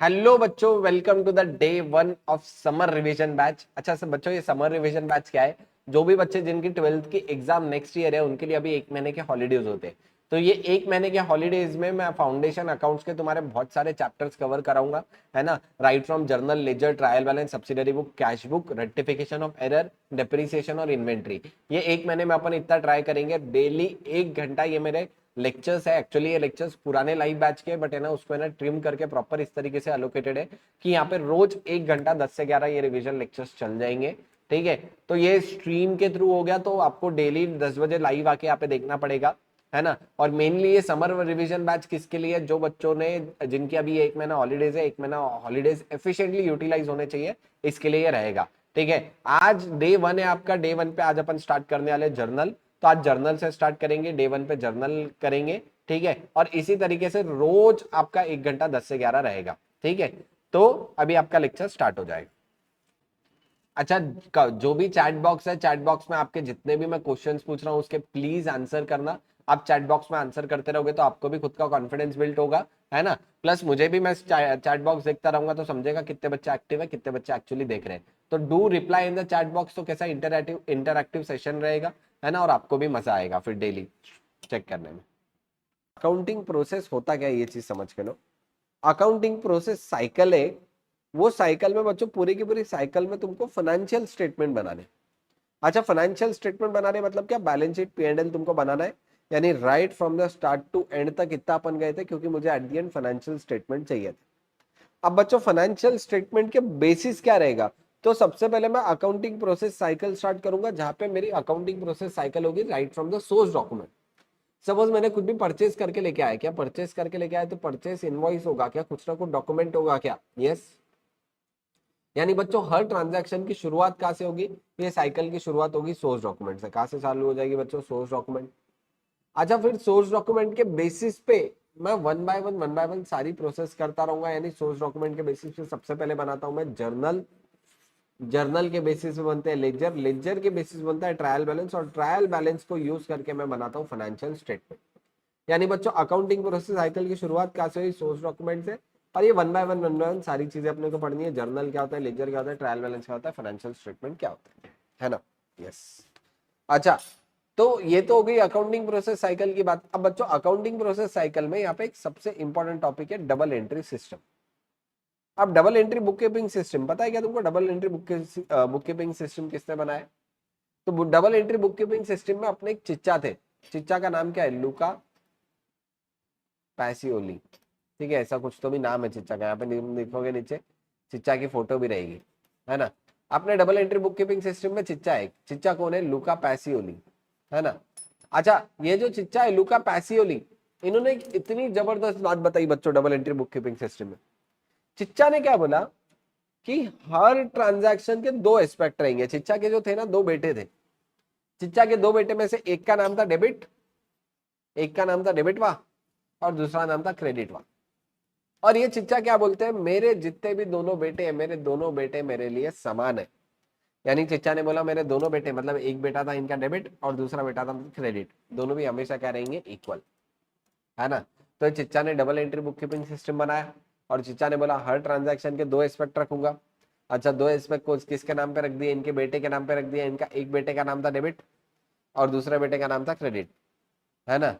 Hello बच्चों, welcome to the day 1 of summer revision batch. अच्छा सब बच्चों, ये समर रिवीजन बैच क्या है? जो भी बच्चे जिनकी 12th की एग्जाम नेक्स्ट ईयर है उनके लिए अभी 1 महीने के हॉलीडेज होते हैं। तो ये 1 महीने के हॉलीडेज में मैं फाउंडेशन अकाउंट्स के तुम्हारे बहुत सारे चैप्टर्स कवर कराऊंगा, है ना। Right from journal, ledger, trial balance, subsidiary book, cash book, rectification of error, depreciation और इन्वेंट्री। ये 1 महीने में अपन इतना ट्राई करेंगे। डेली 1 घंटा ये मेरे लेक्चर्स है। एक्चुअली ये लेक्चर्स पुराने लाइव बैच के, बट है ना उसको है ना ट्रिम करके प्रॉपर इस तरीके से एलोकेटेड है कि यहाँ पे रोज 1 घंटा 10 से 11 ये रिवीजन लेक्चर्स चल जाएंगे। ठीक है, तो ये स्ट्रीम के थ्रू हो गया, तो आपको डेली 10 बजे लाइव आके यहाँ पे देखना पड़ेगा, है ना। और मेनली ये समर रिवीजन बैच किसके लिए? जो बच्चों ने जिनकी अभी 1 महीना हॉलीडेज है, 1 महीना हॉलीडेज एफिशिएंटली यूटिलाइज होने चाहिए, इसके लिए ये रहेगा। ठीक है, आज डे 1 है आपका। डे 1 पे आज अपन स्टार्ट करने वाले जर्नल। तो आज जर्नल से स्टार्ट करेंगे, डे 1 पे जर्नल करेंगे। ठीक है, और इसी तरीके से रोज आपका 1 घंटा 10 से 11 रहेगा। ठीक है, तो अभी आपका लेक्चर स्टार्ट हो जाएगा। अच्छा, जो भी चैट बॉक्स है, चैट बॉक्स में आपके जितने भी मैं क्वेश्चंस पूछ रहा हूँ उसके प्लीज आंसर करना। आप चैट बॉक्स में आंसर करते रहोगे तो आपको भी खुद का कॉन्फिडेंस बिल्ड होगा, है ना। प्लस मुझे भी, मैं चैट बॉक्स देखता रहूंगा तो समझेगा कितने बच्चे एक्टिव है, कितने बच्चे एक्चुअली देख रहे हैं। तो do reply in the chat box. तो कैसा इंटरैक्टिव सेशन रहेगा, है ना, और आपको भी मजा आएगा फिर डेली चेक करने में। अकाउंटिंग प्रोसेस होता क्या है, ये चीज समझ के लो। अकाउंटिंग प्रोसेस साइकिल है। वो साइकिल में बच्चों, पूरी की पूरी साइकिल में तुमको फाइनेंशियल स्टेटमेंट बनाने। अच्छा, फाइनेंशियल स्टेटमेंट बनाने मतलब क्या? बैलेंस शीट, P&L तुमको बनाना है। यानी right from the start to end तक इतना अपन गए थे, क्योंकि मुझे at the end financial statement चाहिए थे। अब बच्चों, फाइनेंशियल स्टेटमेंट के बेसिस क्या रहेगा? तो सबसे पहले मैं अकाउंटिंग प्रोसेस साइकिल स्टार्ट करूंगा, जहां पे मेरी अकाउंटिंग प्रोसेस साइकिल होगी right from the source document. Suppose मैंने कुछ भी परचेज करके लेके आया, क्या परचेज करके लेके आया तो परचेज इनवॉइस होगा क्या? कुछ ना कुछ डॉक्यूमेंट होगा क्या? यस। यानी बच्चों, हर ट्रांजैक्शन की शुरुआत कहां से होगी? ये साइकिल की शुरुआत होगी सोर्स डॉक्यूमेंट से। कहां से चालू हो जाएगी बच्चों? Source document. अच्छा, फिर सोर्स डॉक्यूमेंट के बेसिस पे मैं वन बाय वन सारी प्रोसेस करता रहूंगा। यानी सोर्स डॉक्यूमेंट के बेसिस पे सबसे पहले बनाता हूं मैं जर्नल। जर्नल के बेसिस पे बनते हैं लेजर, लेजर के बेसिस बनता है ट्रायल बैलेंस, और ट्रायल बैलेंस को यूज करके मैं बनाता हूं फाइनेंशियल स्टेटमेंट। यानी बच्चों, अकाउंटिंग प्रोसेस साइकिल की शुरुआत कहां से हुई? सोर्स डॉक्यूमेंट से। और ये वन बाय वन सारी चीजें अपने को पढ़नी है। जर्नल क्या होता है, लेजर क्या होता है, ट्रायल बैलेंस क्या होता है, फाइनेंशियल स्टेटमेंट क्या होता है ना। यस। अच्छा, तो ये तो हो गई अकाउंटिंग प्रोसेस साइकिल की बात। अब बच्चों, अकाउंटिंग प्रोसेस साइकिल में यहाँ पे एक सबसे इंपॉर्टेंट टॉपिक है डबल एंट्री सिस्टम। अब double entry book keeping system पता है क्या तुमको? Double entry book keeping system किसने बनाया? तो double entry book keeping system में अपने एक चिच्चा थे। चिच्चा का नाम क्या है? लुका पैसियोली। ठीक है, ऐसा कुछ तो भी नाम है चिच्चा का। यहाँ पे देखोगे नीचे चिच्चा की फोटो भी रहेगी, है ना। अपने double entry book keeping system में चिच्चा है। चिच्चा कौन है? लुका पैसियोली, है ना। अच्छा, ये जो चिच्चा है लुका पैसियोली, इन्होंने एक इतनी जबरदस्त बात बताई बच्चों double entry book keeping system में। चिच्चा ने क्या बोला कि हर ट्रांजैक्शन के दो एस्पेक्ट रहेंगे। चिच्चा के जो थे ना, दो बेटे थे। चिच्चा के दो बेटे में से एक का नाम था डेबिट, एक का नाम था डेबिट वाह, और दूसरा नाम था क्रेडिट वाह। और ये चिच्चा क्या बोलते हैं? मेरे जितने भी दोनों बेटे हैं, मेरे दोनों बेटे मेरे लिए समान है। यानी चिच्चा ने बोला मेरे दोनों बेटे, मतलब एक बेटा था इनका डेबिट और दूसरा बेटा था क्रेडिट, दोनों भी हमेशा क्या रहेंगे? इक्वल, है ना। तो चिच्चा ने double entry book keeping system बनाया, और चिच्चा ने बोला हर ट्रांजैक्शन के दो एस्पेक्ट रखूंगा। अच्छा, दो एस्पेक्ट को किसके नाम पे रख दिए? इनके बेटे के नाम पे रख दिया। इनका एक बेटे का नाम था डेबिट और दूसरे बेटे का नाम था क्रेडिट, है ना।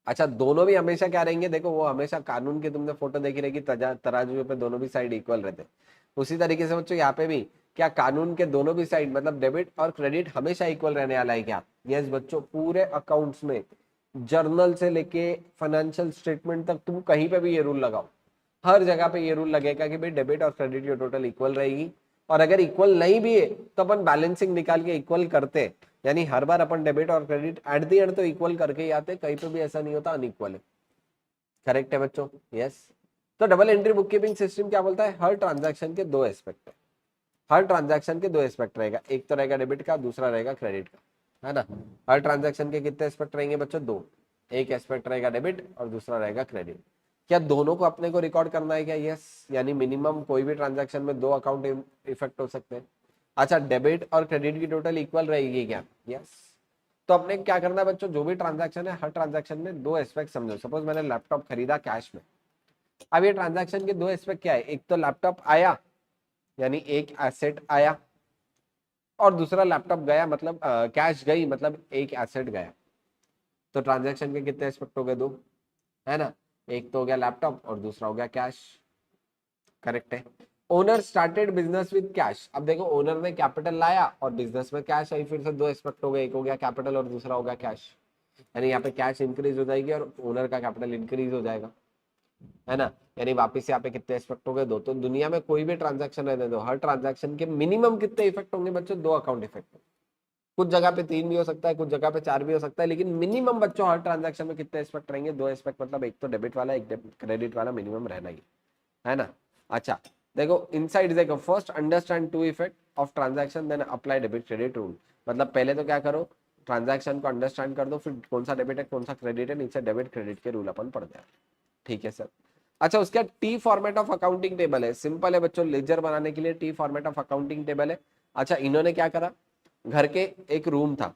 अच्छा, दोनों भी हमेशा क्या रहेंगे? देखो, वो हमेशा कानून की तुमने फोटो देखी रहेगी, तराजू पे दोनों भी साइड इक्वल रहते। उसी तरीके से बच्चों यहाँ पे भी क्या कानून के दोनों भी साइड, मतलब डेबिट और क्रेडिट हमेशा इक्वल रहने वाला है क्या? यस बच्चों, पूरे अकाउंट्स में जर्नल से लेके फाइनेंशियल स्टेटमेंट तक तुम कहीं पे भी ये रूल लगाओ, हर जगह पे ये रूल लगेगा कि भाई डेबिट और क्रेडिट की टोटल इक्वल रहेगी। और अगर इक्वल नहीं भी है तो अपन बैलेंसिंग निकाल के इक्वल करते हैं। यानी हर बार अपन डेबिट और क्रेडिट एट दी एंड तो इक्वल करके ही आते, कहीं पे भी ऐसा नहीं होता अनइक्वल है। करेक्ट है बच्चों? यस। तो double entry book keeping system क्या बोलता है? हर ट्रांजैक्शन के दो एस्पेक्ट है। हर ट्रांजैक्शन के दो एस्पेक्ट रहेगा, एक तो रहेगा डेबिट का, दूसरा रहेगा क्रेडिट का, है ना। हर ट्रांजैक्शन के कितने एस्पेक्ट रहेंगे बच्चों? दो। एक एस्पेक्ट रहेगा डेबिट और दूसरा रहेगा क्रेडिट। क्या दोनों को अपने को रिकॉर्ड करना है क्या? यस। यानी मिनिमम कोई भी ट्रांजैक्शन में दो अकाउंट इफेक्ट हो सकते हैं। अच्छा, डेबिट और क्रेडिट की टोटल इक्वल रहेगी क्या? यस। तो अपने क्या करना है बच्चों? जो भी ट्रांजैक्शन है, हर ट्रांजैक्शन में दो एस्पेक्ट समझो। सपोज मैंने लैपटॉप खरीदा कैश में, अब ये ट्रांजैक्शन के दो एस्पेक्ट क्या है, एक तो लैपटॉप आया यानी एक एसेट आया, और दूसरा लैपटॉप गया मतलब कैश गई मतलब एक एसेट गया। तो ट्रांजैक्शन के कितने एस्पेक्ट हो गए, दो, है ना। एक तो हो गया लैपटॉप और दूसरा हो गया कैश, करेक्ट है। Owner started business with cash, अब देखो ओनर ने कैपिटल लाया और बिजनेस में कैश आई, फिर से दो एस्पेक्ट हो गए, एक हो गया कैपिटल और दूसरा हो गया कैश, यानी यहाँ पे कैश इंक्रीज हो जाएगी और ओनर का कैपिटल इंक्रीज हो जाएगा, है ना। यानी वापस यहाँ पे कितने इफेक्ट हो गए, दो। तो दुनिया में कोई भी ट्रांजैक्शन रहने दो, हर ट्रांजैक्शन के मिनिमम कितने इफेक्ट होंगे बच्चों, दो अकाउंट इफेक्ट। कुछ जगह पे तीन भी हो सकता है, कुछ जगह पे चार भी हो सकता है, लेकिन मिनिमम बच्चों हर ट्रांजैक्शन में कितने इफेक्ट रहेंगे, दो इफेक्ट, मतलब एक तो डेबिट वाला एक क्रेडिट वाला मिनिमम रहना ही है ना। अच्छा देखो इनसाइड देखो, first understand two effect of transaction then apply debit credit rule. मतलब पहले तो क्या करो, ट्रांजैक्शन को अंडरस्टैंड कर दो, फिर कौन सा डेबिट है कौन सा क्रेडिट है, नीचे डेबिट क्रेडिट के रूल अपन पढ़ते हैं, ठीक है सर। अच्छा उसका T format of accounting table है, सिंपल है बच्चों, लेजर बनाने के लिए T format of accounting table है। अच्छा इन्होंने क्या करा, घर के एक रूम था,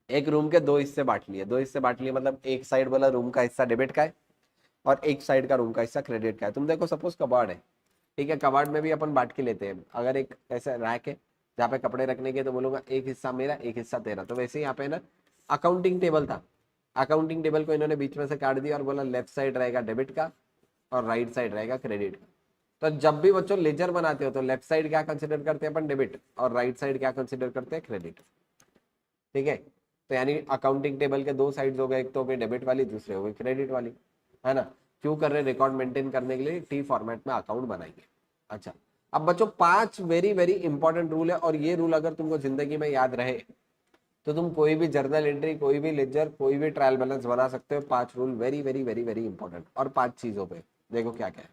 एक रूम के दो हिस्से बांट लिए, दो हिस्से बांट लिए मतलब एक साइड वाला रूम का हिस्सा डेबिट का है और एक साइड का रूम का हिस्सा क्रेडिट का है। तुम देखो सपोज कबाड़ है, ठीक है, कबाड़ में भी अपन बांट के लेते हैं, अगर एक ऐसा रैक है जहाँ पे कपड़े रखने के, तो बोलूंगा एक हिस्सा मेरा एक हिस्सा तेरा, तो वैसे ही यहाँ पे ना अकाउंटिंग टेबल था, अकाउंटिंग टेबल को इन्होंने बीच में से काट दिया और बोला लेफ्ट साइड रहेगा डेबिट का और राइट साइड रहेगा क्रेडिट का। तो जब भी बच्चों लेजर बनाते हो तो लेफ्ट साइड क्या कंसिडर करते हैं अपन, डेबिट, और राइट साइड क्या कंसिडर करते हैं, क्रेडिट, ठीक है। तो यानी अकाउंटिंग टेबल के दो साइड्स हो गए, एक तो हो गई डेबिट वाली, दूसरे हो गई क्रेडिट वाली, है ना। क्यों कर रहे, रिकॉर्ड मेंटेन करने के लिए टी फॉर्मेट में अकाउंट बनाएंगे। अच्छा अब बच्चों पांच वेरी वेरी इंपॉर्टेंट रूल है, और ये रूल अगर तुमको जिंदगी में याद रहे तो तुम कोई भी जर्नल एंट्री, कोई भी लेजर, कोई भी ट्रायल बैलेंस बना सकते हो। पांच rule very very very very important, और पांच चीजों पे देखो क्या क्या है।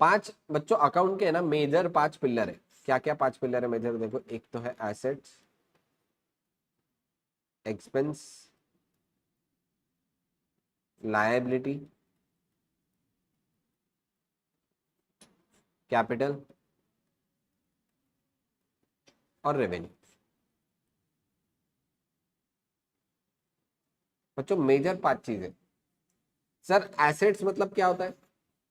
पांच बच्चों अकाउंट के है ना मेजर पांच पिलर है, क्या क्या पांच पिलर है मेजर, देखो एक तो है एसेट्स, एक्सपेंस, लायबिलिटी, कैपिटल और रेवेन्यू। बच्चों मेजर पांच चीजें। सर एसेट्स मतलब क्या होता है,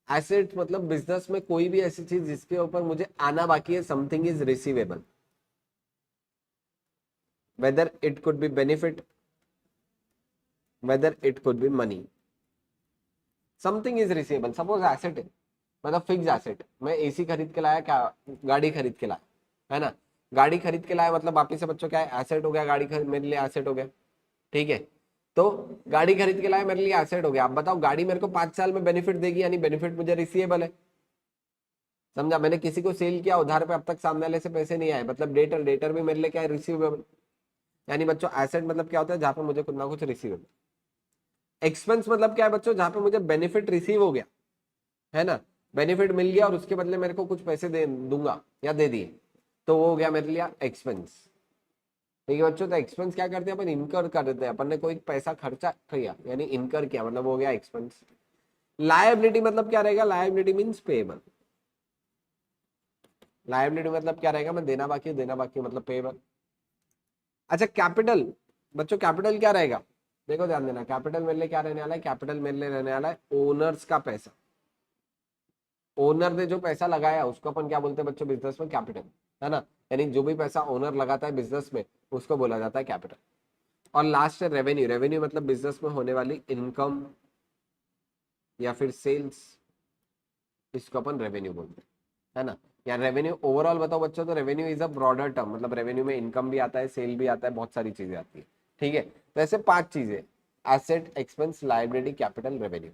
एसेट्स मतलब बिजनेस में कोई भी ऐसी चीज जिसके ऊपर मुझे आना बाकी है, something is receivable, whether it could be benefit, whether it could be money, something is receivable. Suppose asset है, मतलब फिक्स एसेट, मैं एसी खरीद के लाया, क्या गाड़ी खरीद के लाया, है ना, गाड़ी खरीद के लाया मतलब वापिस से बच्चों क्या है, एसेट हो गया, गाड़ी मेरे लिए एसेट हो गया, ठीक है। तो गाड़ी खरीद के लाया, मेरे लिए एसेट हो गया। आप बताओ गाड़ी मेरे को 5 साल में बेनिफिट देगी, यानी बेनिफिट मुझे रिसीवेबल है, समझा। मैंने किसी को सेल किया उधार पे, अब तक सामने वाले से पैसे नहीं आए, मतलब डेटर, डेटर भी मेरे लिए क्या है, रिसीवेबल। यानी बच्चों एसेट मतलब क्या होता है, जहां पे मुझे कुछ ना कुछ रिसीवेबल। एक्सपेंस मतलब क्या है बच्चों, जहां पे मुझे बेनिफिट रिसीव हो गया, है ना, बेनिफिट मिल गया और उसके बदले मेरे को कुछ पैसे दे दूंगा या दे दिए, तो वो हो गया मेरे लिए एक्सपेंस, ठीक है बच्चों। तो एक्सपेंस क्या करते हैं अपन, इनकर कर देते हैं, अपन ने कोई पैसा खर्चा किया यानी इनकर किया, मतलब हो गया एक्सपेंस। लायबिलिटी मतलब क्या रहेगा, लायबिलिटी मीन्स पेएबल, लायबिलिटी मतलब क्या रहेगा, मैं देना बाकी, देना बाकी मतलब पेएबल। अच्छा कैपिटल, बच्चों कैपिटल क्या रहेगा, देखो ध्यान देना, कैपिटल मेरे लिए क्या रहने वाला है, कैपिटल मेरे लिए रहने वाला है ओनर्स का पैसा, ओनर ने जो पैसा लगाया उसको अपन क्या बोलते हैं बच्चों बिजनेस में, कैपिटल, है ना। यानी जो भी पैसा ओनर लगाता है बिजनेस में उसको बोला जाता है कैपिटल। और लास्ट है रेवेन्यू, रेवेन्यू मतलब बिजनेस में होने वाली इनकम या फिर सेल्स, इसको अपन रेवेन्यू बोलते हैं, है ना। या रेवेन्यू ओवरऑल बताओ बच्चों, तो revenue is a broader term, मतलब रेवेन्यू में इनकम भी आता है, सेल भी आता है, बहुत सारी चीजें आती है, ठीक है। तो ऐसे पांच चीजें, asset, expense, liability, capital, revenue.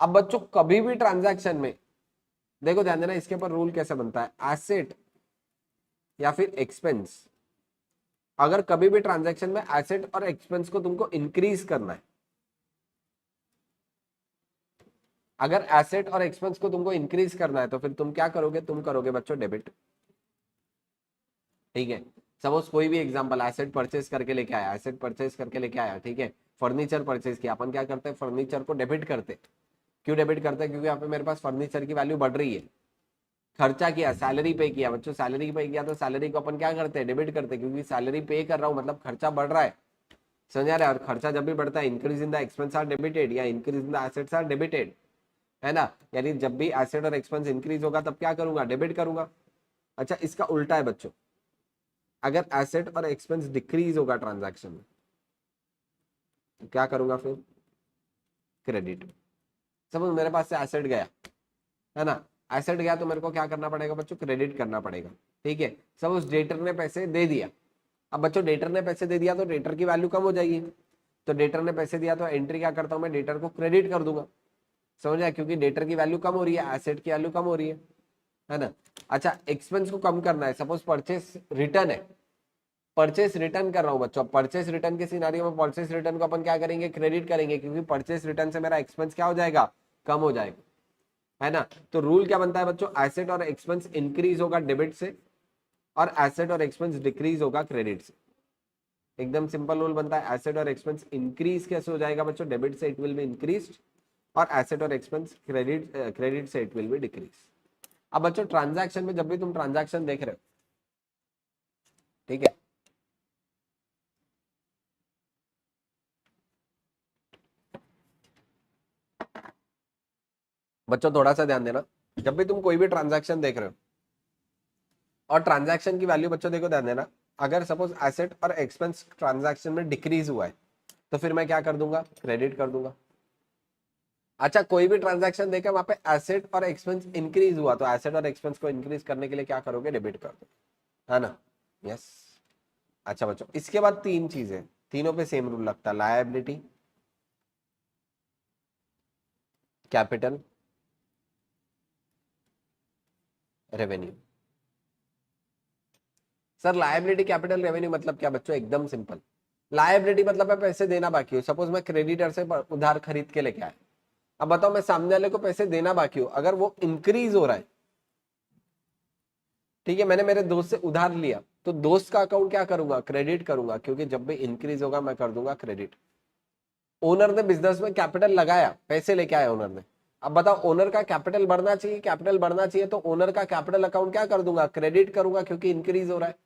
अब बच्चों कभी भी ट्रांजैक्शन में देखो ध्यान देना, इसके ऊपर रूल कैसे बनता है, एसेट या फिर एक्सपेंस, अगर कभी भी ट्रांजैक्शन में एसेट और एक्सपेंस को तुमको इंक्रीज करना है, अगर एसेट और एक्सपेंस को तुमको इंक्रीज करना है तो फिर तुम क्या करोगे, तुम करोगे बच्चों डेबिट, ठीक है। सपोज कोई भी एग्जांपल, एसेट परचेज करके लेके आया, एसेट परचेज करके लेके आया, ठीक है, फर्नीचर परचेज किया, अपन क्या करते हैं, फर्नीचर को डेबिट करते, क्यों डेबिट करते हैं, क्योंकि यहाँ पे मेरे पास फर्नीचर की वैल्यू बढ़ रही है। खर्चा किया, सैलरी पे किया बच्चों, सैलरी पे किया तो सैलरी को अपन क्या करते हैं, डेबिट करते हैं, क्योंकि सैलरी पे कर रहा हूँ मतलब खर्चा बढ़ रहा है, समझ आ रहा है? और खर्चा जब भी बढ़ता है, increase in the expense are debited या increase in the assets are debited, है ना? यानी जब भी एसेट और एक्सपेंस इंक्रीज होगा तब क्या करूंगा? डेबिट करूंगा। अच्छा, इसका उल्टा है बच्चों, अगर एसेट और एक्सपेंस डिक्रीज होगा ट्रांजैक्शन में तो क्या करूंगा फिर? क्रेडिट। सपोज मेरे पास से एसेट गया, है ना? एसेट गया तो मेरे को क्या करना पड़ेगा बच्चों? क्रेडिट करना पड़ेगा। ठीक है, सपोज डेटर ने पैसे दे दिया। अब बच्चों डेटर ने पैसे दे दिया तो डेटर की वैल्यू कम हो जाएगी, तो डेटर ने पैसे दिया तो एंट्री क्या करता हूं मैं? डेटर को क्रेडिट कर दूंगा। समझ आया? क्योंकि डेटर की वैल्यू कम हो रही है, एसेट की वैल्यू कम हो रही है ना? अच्छा, एक्सपेंस को कम करना है, सपोज परचेस रिटर्न है, परचेस रिटर्न कर रहा हूं बच्चों। परचेस रिटर्न के सिनारियो में परचेस रिटर्न को अपन क्या करेंगे? क्रेडिट करेंगे, क्योंकि परचेस रिटर्न से मेरा एक्सपेंस क्या हो जाएगा? कम हो जाएगा, है ना? तो रूल क्या बनता है बच्चों? एसेट और एक्सपेंस इंक्रीज होगा डेबिट से और एसेट और एक्सपेंस डिक्रीज होगा क्रेडिट से। एकदम सिंपल रूल बनता है। एसेट और एक्सपेंस इंक्रीज कैसे हो जाएगा बच्चों? डेबिट से इट विल बी इंक्रीज, और एसेट और एक्सपेंस क्रेडिट से इट विल बी डिक्रीज। अब बच्चों ट्रांजैक्शन में जब भी तुम ट्रांजैक्शन देख रहे हो, ठीक है, बच्चों थोड़ा सा ध्यान देना, जब भी तुम कोई भी ट्रांजैक्शन देख रहे हो और ट्रांजैक्शन की वैल्यू बच्चों देखो, ध्यान देना, अगर सपोज एसेट और एक्सपेंस ट्रांजैक्शन में डिक्रीज हुआ है तो फिर मैं क्या कर दूंगा? क्रेडिट कर दूंगा। अच्छा, कोई भी ट्रांजैक्शन देखे वहां पे एसेट और एक्सपेंस इंक्रीज हुआ तो एसेट और एक्सपेंस को इंक्रीज करने के लिए क्या करोगे? डेबिट कर दो, है ना? यस। अच्छा बच्चों, इसके बाद तीन चीजें, तीनों पे सेम रूल लगता है। Liability, capital, revenue. Sir liability capital revenue मतलब क्या बच्चों? एकदम सिंपल। लायबिलिटी मतलब है पैसे देना बाकी हो। सपोज मैं क्रेडिटर से उधार खरीद के लेके आया, अब बताओ मैं सामने वाले को पैसे देना बाकी हो, अगर वो इंक्रीज हो रहा है, ठीक है, मैंने मेरे दोस्त से उधार लिया तो दोस्त का अकाउंट क्या करूंगा? क्रेडिट करूंगा, क्योंकि जब भी इंक्रीज होगा मैं कर दूंगा क्रेडिट। ओनर ने बिजनेस में कैपिटल लगाया, पैसे लेके आया ओनर ने, अब बताओ ओनर का कैपिटल बढ़ना चाहिए, कैपिटल बढ़ना चाहिए, तो ओनर का कैपिटल अकाउंट क्या कर दूंगा? क्रेडिट करूंगा, क्योंकि इंक्रीज हो रहा है।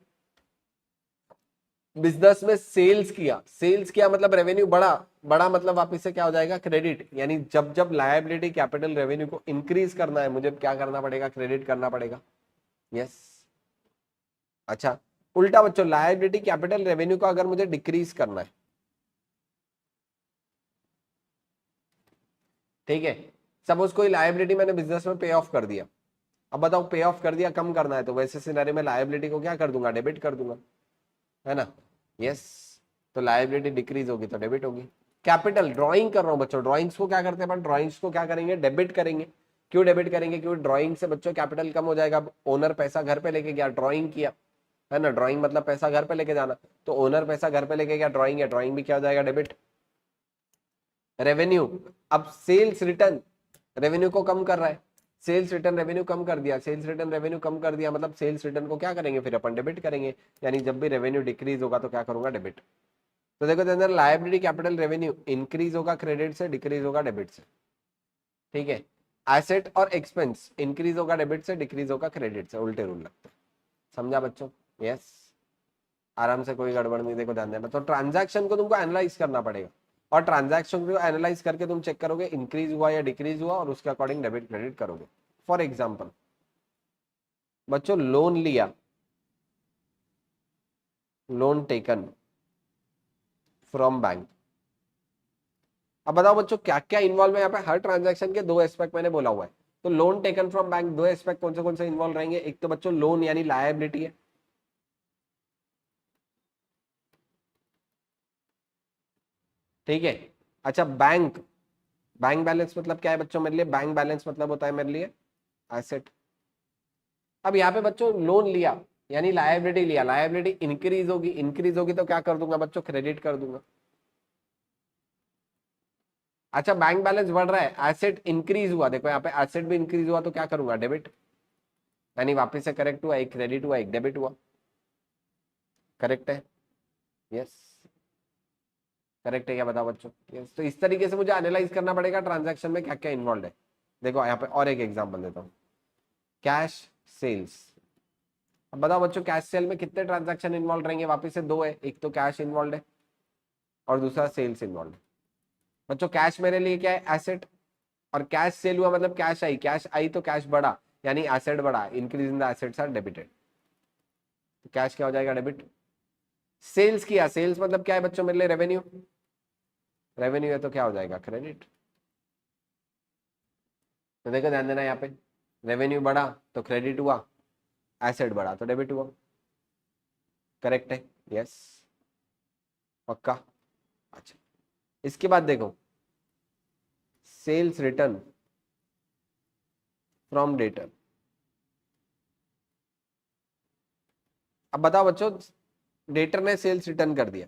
बिजनेस में सेल्स किया, सेल्स किया मतलब रेवेन्यू बढ़ा, बढ़ा मतलब वापिस से क्या हो जाएगा? क्रेडिट। यानी जब जब लायबिलिटी कैपिटल रेवेन्यू को इंक्रीज करना है मुझे क्या करना पड़ेगा? क्रेडिट करना पड़ेगा। यस। अच्छा, उल्टा बच्चों, लायबिलिटी कैपिटल रेवेन्यू को अगर मुझे डिक्रीज करना है, ठीक है, सपोज कोई लायबिलिटी मैंने बिजनेस में पे ऑफ कर दिया, अब बताओ पे ऑफ कर दिया, कम करना है, तो वैसे सिनेरियो में लायबिलिटी को क्या कर दूंगा? डेबिट कर दूंगा, है ना? यस। तो लायबिलिटी डिक्रीज होगी तो डेबिट होगी। कैपिटल, ड्राइंग कर रहा हूं बच्चों, ड्राइंग्स को क्या करते हैं? ड्राइंग्स को क्या करेंगे? डेबिट करेंगे। क्यों डेबिट करेंगे? क्योंकि ड्राइंग से बच्चों कैपिटल कम हो जाएगा। ओनर पैसा घर पे लेके गया, ड्राइंग किया, है ना? ड्राइंग मतलब पैसा घर पे लेके जाना, तो ओनर पैसा घर पे लेके गया, ड्राइंग है, ड्राइंग भी क्या हो जाएगा? डेबिट। रेवेन्यू, अब सेल्स रिटर्न रेवेन्यू को कम कर रहा है, सेल्स रिटर्न रेवेन्यू कम कर दिया, सेल्स रिटर्न रेवेन्यू कम कर दिया मतलब सेल्स रिटर्न को क्या करेंगे? फिर अपन डेबिट करेंगे। यानी जब भी रेवेन्यू डिक्रीज होगा तो क्या करूंगा? डेबिट। तो देखो अंदर लायबिलिटी कैपिटल रेवेन्यू इंक्रीज होगा क्रेडिट से, डिक्रीज होगा डेबिट से, ठीक है। एसेट और एक्सपेंस इंक्रीज होगा डेबिट से, डिक्रीज होगा क्रेडिट से, उल्टे रूल लगते हैं। समझा बच्चों? यस। आराम से, कोई गड़बड़ नहीं। देखो ध्यान देना, तो ट्रांजैक्शन को तुमको एनालाइज करना पड़ेगा और ट्रांजैक्शन को एनालाइज करके तुम चेक करोगे इंक्रीज हुआ या डिक्रीज हुआ और उसके अकॉर्डिंग डेबिट क्रेडिट करोगे। फॉर एग्जाम्पल बच्चों, लोन लिया, लोन टेकन फ्रॉम बैंक। अब बताओ बच्चों क्या क्या इन्वॉल्व है यहाँ पे? हर ट्रांजैक्शन के दो एस्पेक्ट मैंने बोला हुआ है। तो लोन टेकन फ्रॉम बैंक, दो एस्पेक्ट कौन से इन्वॉल्व रहेंगे? एक तो बच्चों लोन यानी लायबिलिटी है, ठीक है। अच्छा, बैंक, बैंक बैलेंस मतलब क्या है बच्चों मेरे लिए? बैंक बैलेंस मतलब होता है मेरे लिए एसेट। अब यहाँ पे बच्चों लोन लिया यानी लायबिलिटी लिया, लायबिलिटी इंक्रीज होगी, इंक्रीज होगी तो क्या कर दूंगा बच्चों? क्रेडिट कर दूंगा। अच्छा, बैंक बैलेंस बढ़ रहा है, एसेट इंक्रीज हुआ, देखो यहाँ पे एसेट भी इंक्रीज हुआ तो क्या करूंगा? डेबिट। यानी वापिस से करेक्ट हुआ, एक क्रेडिट हुआ एक डेबिट हुआ। करेक्ट है? यस। करेक्ट है क्या? बताओ बच्चों। यस। तो इस तरीके से मुझे एनालाइज करना पड़ेगा ट्रांजैक्शन में क्या क्या इन्वॉल्व है। देखो यहाँ पे और एक एग्जाम्पल देता हूँ, कैश सेल्स। अब बताओ बच्चों कैश सेल में कितने ट्रांजैक्शन इन्वॉल्व रहेंगे? वापिस से दो है, एक तो कैश इन्वॉल्व है, और दूसरा सेल्स इन्वॉल्व। बच्चों कैश मेरे लिए क्या है, एसेट, और कैश सेल हुआ मतलब कैश आई तो कैश बढ़ा, यानी एसेट बढ़ा, increase in the assets are debited, तो कैश क्या हो जाएगा, डेबिट। सेल्स किया, सेल्स मतलब क्या है बच्चों मेरे लिए, रेवेन्यू, रेवेन्यू है तो क्या हो जाएगा, क्रेडिट। तो देखो ध्यान देना यहाँ पे, रेवेन्यू बढ़ा तो क्रेडिट हुआ, एसेट बढ़ा तो डेबिट हुआ, करेक्ट है, यस, पक्का। अच्छा, इसके बाद देखो सेल्स रिटर्न फ्रॉम डेटर। अब बताओ बच्चों, डेटर ने सेल्स रिटर्न कर दिया।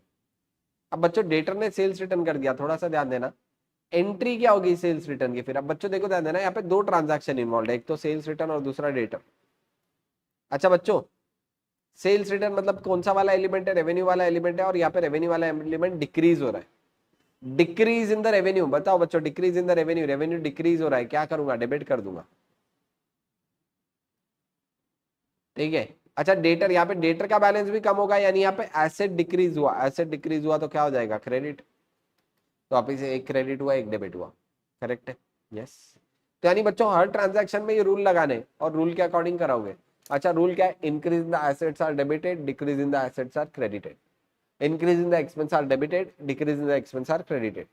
अब बच्चों डेटर ने सेल्स रिटर्न कर दिया, थोड़ा सा ध्यान देना, एंट्री क्या होगी सेल्स रिटर्न की। फिर अब बच्चों देखो ध्यान देना, यहाँ पे दो ट्रांजैक्शन इन्वॉल्व है, एक तो सेल्स रिटर्न और दूसरा डेटर। अच्छा बच्चों, सेल्स रिटर्न मतलब कौन सा वाला एलिमेंट है, रेवेन्यू वाला एलिमेंट है, और यहाँ पे रेवेन्यू वाला एलिमेंट डिक्रीज हो रहा है, डिक्रीज इन द रेवेन्यू। बताओ बच्चों, decrease in the revenue, revenue decrease हो रहा है, क्या करूंगा, डेबिट कर दूंगा, ठीक है। अच्छा डेटर, यहाँ पे डेटर का बैलेंस भी कम होगा, यानी यहाँ पे एसेट डिक्रीज हुआ, एसेट डिक्रीज हुआ तो क्या हो जाएगा, क्रेडिट। तो आप इसे एक क्रेडिट हुआ एक डेबिट हुआ, करेक्ट है, यस। तो यानी बच्चों हर ट्रांजैक्शन में ये रूल लगाने और रूल के अकॉर्डिंग कराओगे। अच्छा रूल क्या है, increase in the assets are debited, decrease in the assets are credited, increase in the expense are debited, decrease in the expense are credited.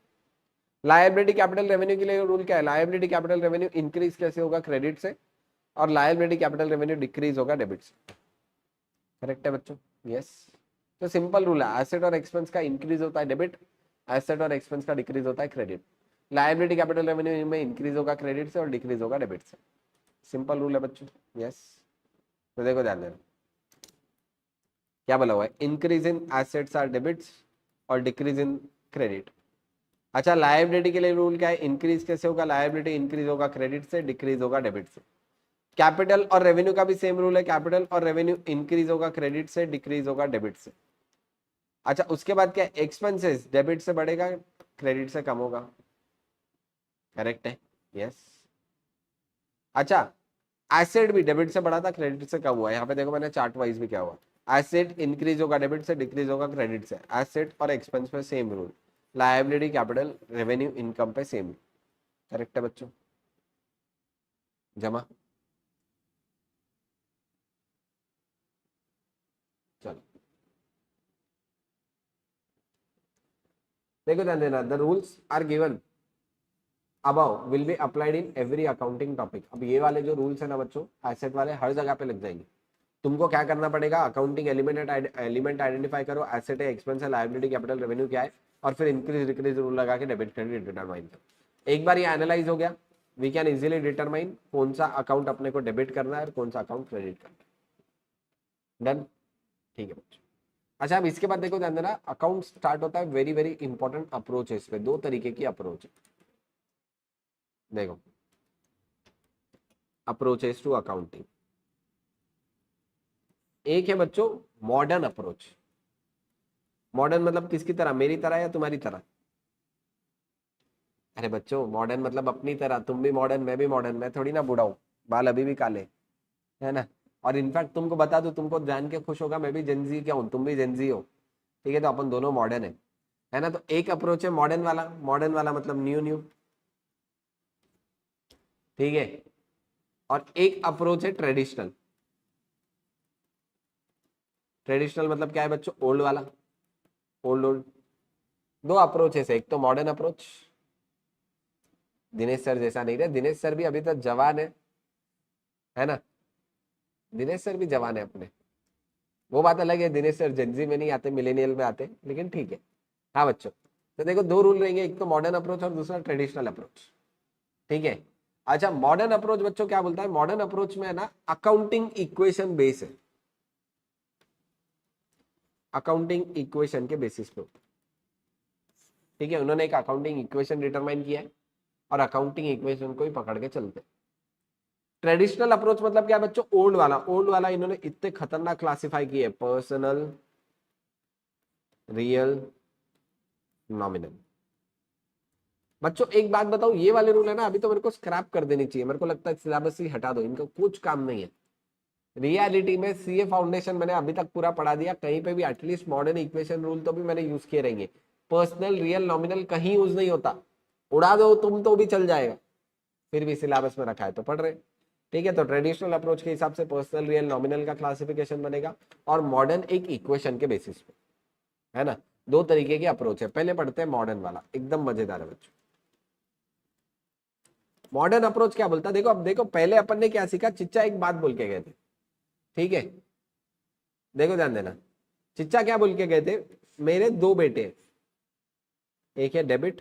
Liability capital revenue के लिए rule क्या है, liability capital revenue increase कैसे होगा, credit से, और liability capital revenue decrease होगा debit से, करेक्ट है बच्चों, यस। तो सिंपल रूल है, एसेट और एक्सपेंस का इंक्रीज होता है डेबिट, एसेट और एक्सपेंस का डिक्रीज होता है क्रेडिट। लायबिलिटी कैपिटल रेवेन्यू में इंक्रीज होगा क्रेडिट से और डिक्रीज होगा डेबिट से, सिंपल रूल है बच्चों, यस। तो देखो ध्यान देना, क्या बोला हुआ है, increase in assets are debits और डिक्रीज इन क्रेडिट। अच्छा लायबिलिटी के लिए रूल क्या है, इंक्रीज कैसे होगा, लायबिलिटी इंक्रीज होगा क्रेडिट से, डिक्रीज होगा डेबिट से। कैपिटल और रेवेन्यू का भी सेम रूल है, कैपिटल और रेवेन्यू इंक्रीज होगा क्रेडिट से, डिक्रीज होगा डेबिट से। अच्छा उसके बाद क्या, एक्सपेंसेस डेबिट से बढ़ेगा क्रेडिट से कम होगा, करेक्ट है, यस। अच्छा एसेट भी डेबिट से बढ़ा था क्रेडिट से कम हुआ, यहाँ पे देखो मैंने चार्ट वाइज भी क्या हुआ, एसेट इंक्रीज होगा डेबिट से, डिक्रीज होगा क्रेडिट से, एसेट और एक्सपेंस पे same rule, liability capital revenue income पे सेम, करेक्ट है बच्चों, जमा। चलो देखो ध्यान देना, the rules are given above will be applied in every accounting topic. अब ये वाले जो रूल्स है ना बच्चों, एसेट वाले हर जगह पे लग जाएंगे। तुमको क्या करना पड़ेगा, अकाउंटिंग एलिमेंट आइडेंटिफाई करो, एसेट है, एक्सपेंस है, लायबिलिटी कैपिटल रेवेन्यू क्या है, और फिर इंक्रीज डिक्रीज रूल लगा के डेबिट क्रेडिट डिटरमाइन करो। एक बार ये एनालाइज हो गया, वी कैन इजीली डिटरमाइन कौन सा अकाउंट अपने को डेबिट करना है और कौन सा अकाउंट क्रेडिट करना है। डन, ठीक है बच्चों। अच्छा अब इसके बाद देखो ध्यान देना, अकाउंट स्टार्ट होता है, वेरी वेरी इंपॉर्टेंट अप्रोच है, इस पे दो तरीके की अप्रोच है। देखो अप्रोचेस टू अकाउंटिंग, एक है बच्चों मॉडर्न अप्रोच। मॉडर्न मतलब किसकी तरह, मेरी तरह या तुम्हारी तरह। अरे बच्चों मॉडर्न मतलब अपनी तरह, तुम भी मॉडर्न मैं भी मॉडर्न, मैं थोड़ी ना बूढ़ा हूँ, बाल अभी भी काले, है ना। और इनफैक्ट तुमको बता दो, तुमको जान के खुश होगा, मैं भी जेनजी क्या हूँ, तुम भी जेनजी हो, ठीक है, तो अपन दोनों मॉडर्न है ना। तो एक अप्रोच है मॉडर्न वाला, मॉडर्न वाला मतलब न्यू न्यू, ठीक है। और एक अप्रोच है ट्रेडिशनल। ट्रेडिशनल मतलब क्या है बच्चों, ओल्ड वाला, ओल्ड ओल्ड। दो अप्रोचेस है, एक तो मॉडर्न अप्रोच, दिनेश सर जैसा नहीं रहे, दिनेश सर भी अभी तक जवान है ना, दिनेश सर भी जवान है अपने, वो बात अलग है, दिनेश सर जेनजी में नहीं आते, मिलेनियल में आते, लेकिन ठीक है। हाँ बच्चों, तो देखो दो रूल रहेंगे, एक तो मॉडर्न अप्रोच और दूसरा ट्रेडिशनल अप्रोच, ठीक है। अच्छा मॉडर्न अप्रोच बच्चों क्या बोलता है, मॉडर्न अप्रोच में है ना अकाउंटिंग इक्वेशन बेस है, अकाउंटिंग इक्वेशन के बेसिस पे, ठीक है। उन्होंने एक अकाउंटिंग इक्वेशन डिटरमाइन किया है और अकाउंटिंग इक्वेशन को ही पकड़ के चलते हैं। ट्रेडिशनल अप्रोच मतलब क्या बच्चों, ओल्ड वाला, ओल्ड वाला इन्होंने इतने खतरनाक क्लासिफाई किए, पर्सनल, रियल, नॉमिनल। बच्चों एक बात बताओ, ये वाले रूल है ना, अभी तो मेरे को स्क्रैप कर देनी चाहिए, मेरे को लगता है सिलेबस ही हटा दो, इनका कुछ काम नहीं है। रियलिटी में सीए फाउंडेशन मैंने अभी तक पूरा पढ़ा दिया, कहीं पे भी एटलीस्ट मॉडर्न इक्वेशन रूल तो भी मैंने यूज किए रहेंगे, पर्सनल रियल नॉमिनल कहीं यूज नहीं होता, उड़ा दो तुम तो भी चल जाएगा, फिर भी सिलेबस में रखा है तो पढ़ रहे। ठीक है, तो ट्रेडिशनल अप्रोच के हिसाब से पर्सनल रियल नॉमिनल का क्लासिफिकेशन बनेगा, और मॉडर्न एक इक्वेशन के बेसिस पे, है ना। दो तरीके की अप्रोच है। पहले पढ़ते हैं मॉडर्न वाला, एकदम मजेदार है बच्चों। मॉडर्न अप्रोच क्या बोलता है, देखो अब देखो, पहले अपन ने क्या सीखा, चिच्चा एक बात बोल के गए थे, ठीक है, देखो ध्यान देना, चिच्चा क्या बोल के गए थे, मेरे दो बेटे हैं, एक है डेबिट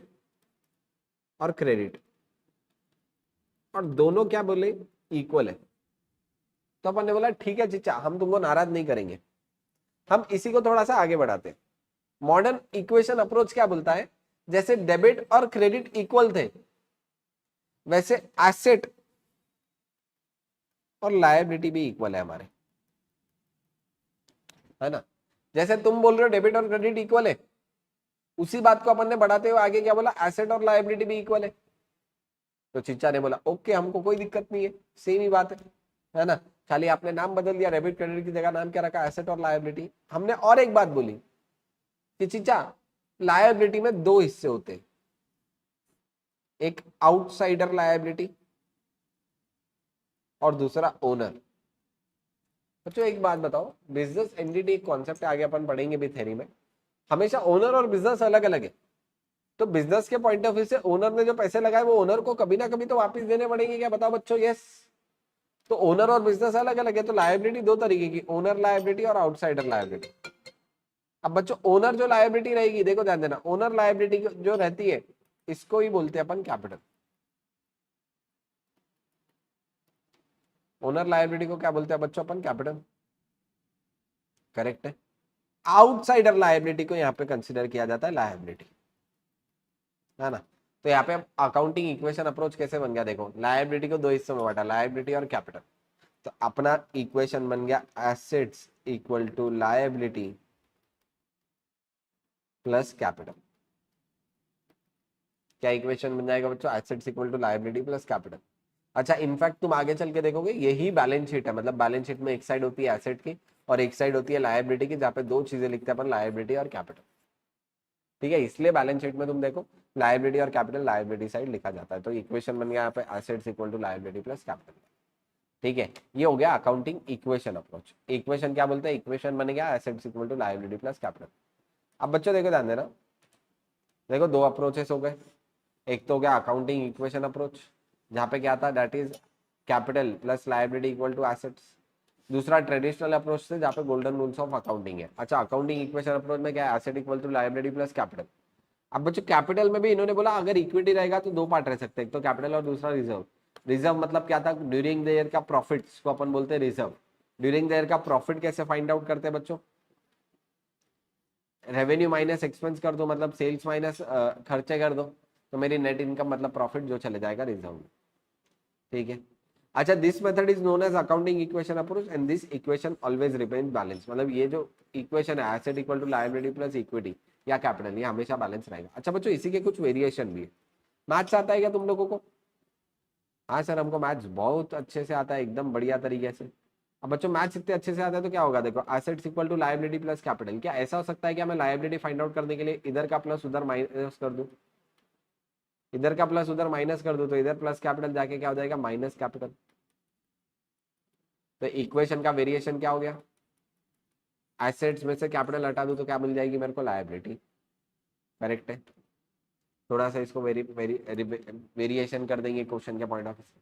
और क्रेडिट, और दोनों क्या बोले, इक्वल है। तो अपन ने बोला ठीक है चिच्चा, हम तुमको नाराज नहीं करेंगे, हम इसी को थोड़ा सा आगे बढ़ाते हैं। मॉडर्न इक्वेशन अप्रोच क्या बोलता है, जैसे डेबिट और क्रेडिट इक्वल थे, वैसे एसेट और लायबिलिटी भी इक्वल है हमारे, है ना। जैसे तुम बोल रहे हो डेबिट और क्रेडिट इक्वल है, उसी बात को अपन ने बढ़ाते हुए आगे क्या बोला, एसेट और लायबिलिटी भी इक्वल है। तो चिच्चा ने बोला ओके, हमको कोई दिक्कत नहीं है, सेम ही बात है ना। खाली आपने नाम बदल दिया, डेबिट क्रेडिट की जगह नाम क्या रखा, एसेट और लायबिलिटी। हमने और एक बात बोली कि चिच्चा, लायबिलिटी में दो हिस्से होते हैं, एक आउटसाइडर लायबिलिटी और दूसरा ओनर। बच्चों एक बात बताओ, बिजनेस एंटिटी एक कॉन्सेप्ट आगे अपन पढ़ेंगे भी थ्योरी में, हमेशा ओनर और बिजनेस अलग अलग है। तो बिजनेस के पॉइंट ऑफ व्यू से ओनर ने जो पैसे लगाए वो ओनर को कभी ना कभी तो वापस देने पड़ेंगे, क्या बताओ बच्चों, यस। तो ओनर और बिजनेस अलग अलग है, तो लायबिलिटी दो तरीके की, ओनर लायबिलिटी और आउटसाइडर लायबिलिटी। अब बच्चों ओनर जो लायबिलिटी रहेगी, देखो ध्यान देना, ओनर लायबिलिटी जो रहती है, इसको ही बोलते हैं अपन कैपिटल। ओनर लायबिलिटी को क्या बोलते हैं बच्चों अपन, कैपिटल, करेक्ट है। आउटसाइडर लायबिलिटी को यहाँ पे कंसिडर किया जाता है लायबिलिटी, है ना। तो यहाँ पे अकाउंटिंग इक्वेशन अप्रोच कैसे बन गया, देखो लायबिलिटी को दो हिस्सों में बांटा, लायबिलिटी और कैपिटल। तो अपना इक्वेशन बन गया assets equal to liability plus capital. क्या इक्वेशन बन जाएगा बच्चों, assets equal to liability plus capital. अच्छा, इनफैक्ट तुम आगे चल के देखोगे यही बैलेंस शीट है, मतलब बैलेंस शीट में एक साइड होती है एसेट की और एक साइड होती है लायबिलिटी की, जहाँ पे दो चीजें लिखते हैं अपन, लायबिलिटी और कैपिटल। ठीक है, इसलिए बैलेंस शीट में तुम देखो लायबिलिटी और कैपिटल लायबिलिटी साइड लिखा जाता है। तो इक्वेशन बन गया यहाँ पे assets equal to liability plus capital. ठीक है, ये हो गया अकाउंटिंग इक्वेशन अप्रोच। इक्वेशन क्या बोलते हैं, इक्वेशन बन गया assets equal to liability plus capital. अब बच्चों देखो ध्यान देना, देखो दो अप्रोचेस हो गए, एक तो हो गया अकाउंटिंग इक्वेशन अप्रोच, जहाँ पे क्या था, that is capital plus liability equal to assets. दूसरा ट्रेडिशनल अप्रोच से, जहाँ पे गोल्डन रूल्स ऑफ अकाउंटिंग है। अच्छा, अकाउंटिंग इक्वेशन अप्रोच में क्या है, asset equal to liability plus capital. अब बच्चों कैपिटल में भी इन्होंने बोला अगर इक्विटी रहेगा तो दो पार्ट रह सकते हैं, एक तो कैपिटल और दूसरा रिजर्व। रिजर्व मतलब क्या था, ड्यूरिंग द ईयर का प्रॉफिट्स को अपन बोलते हैं रिजर्व। ड्यूरिंग द ईयर का प्रॉफिट कैसे फाइंड आउट करते हैं बच्चों, रेवेन्यू माइनस एक्सपेंस कर दो, मतलब सेल्स माइनस खर्चे कर दो, तो मेरी नेट इनकम मतलब प्रॉफिट जो चले जाएगा रिजर्व में। ठीक है। अच्छा, this method is known as accounting equation approach and this equation always remain balance, मतलब ये जो इक्वेशन है asset equal to liability plus equity या कैपिटल, ये हमेशा बैलेंस रहेगा। अच्छा बच्चों, इसी के कुछ वेरिएशन भी है। मैथ्स आता है क्या तुम लोगों को, हाँ सर हमको मैथ्स बहुत अच्छे से आता है, एकदम बढ़िया तरीके से। अब बच्चों मैथ्स इतने अच्छे से आता है तो क्या होगा, देखो assets equal to liability plus capital, क्या ऐसा हो सकता है क्या मैं लायबिलिटी फाइंड आउट करने के लिए इधर का प्लस उधर माइनस कर दूं, इधर का प्लस उधर माइनस कर दूं, तो इधर प्लस कैपिटल जाके क्या हो जाएगा, माइनस कैपिटल। तो इक्वेशन का वेरिएशन क्या हो गया, एसेट्स में से कैपिटल हटा दूं तो क्या मिल जाएगी मेरे को, लायबिलिटी। करेक्ट है। थोड़ा सा इसको वेरिएशन कर देंगे क्वेश्चन के पॉइंट ऑफ व्यू से।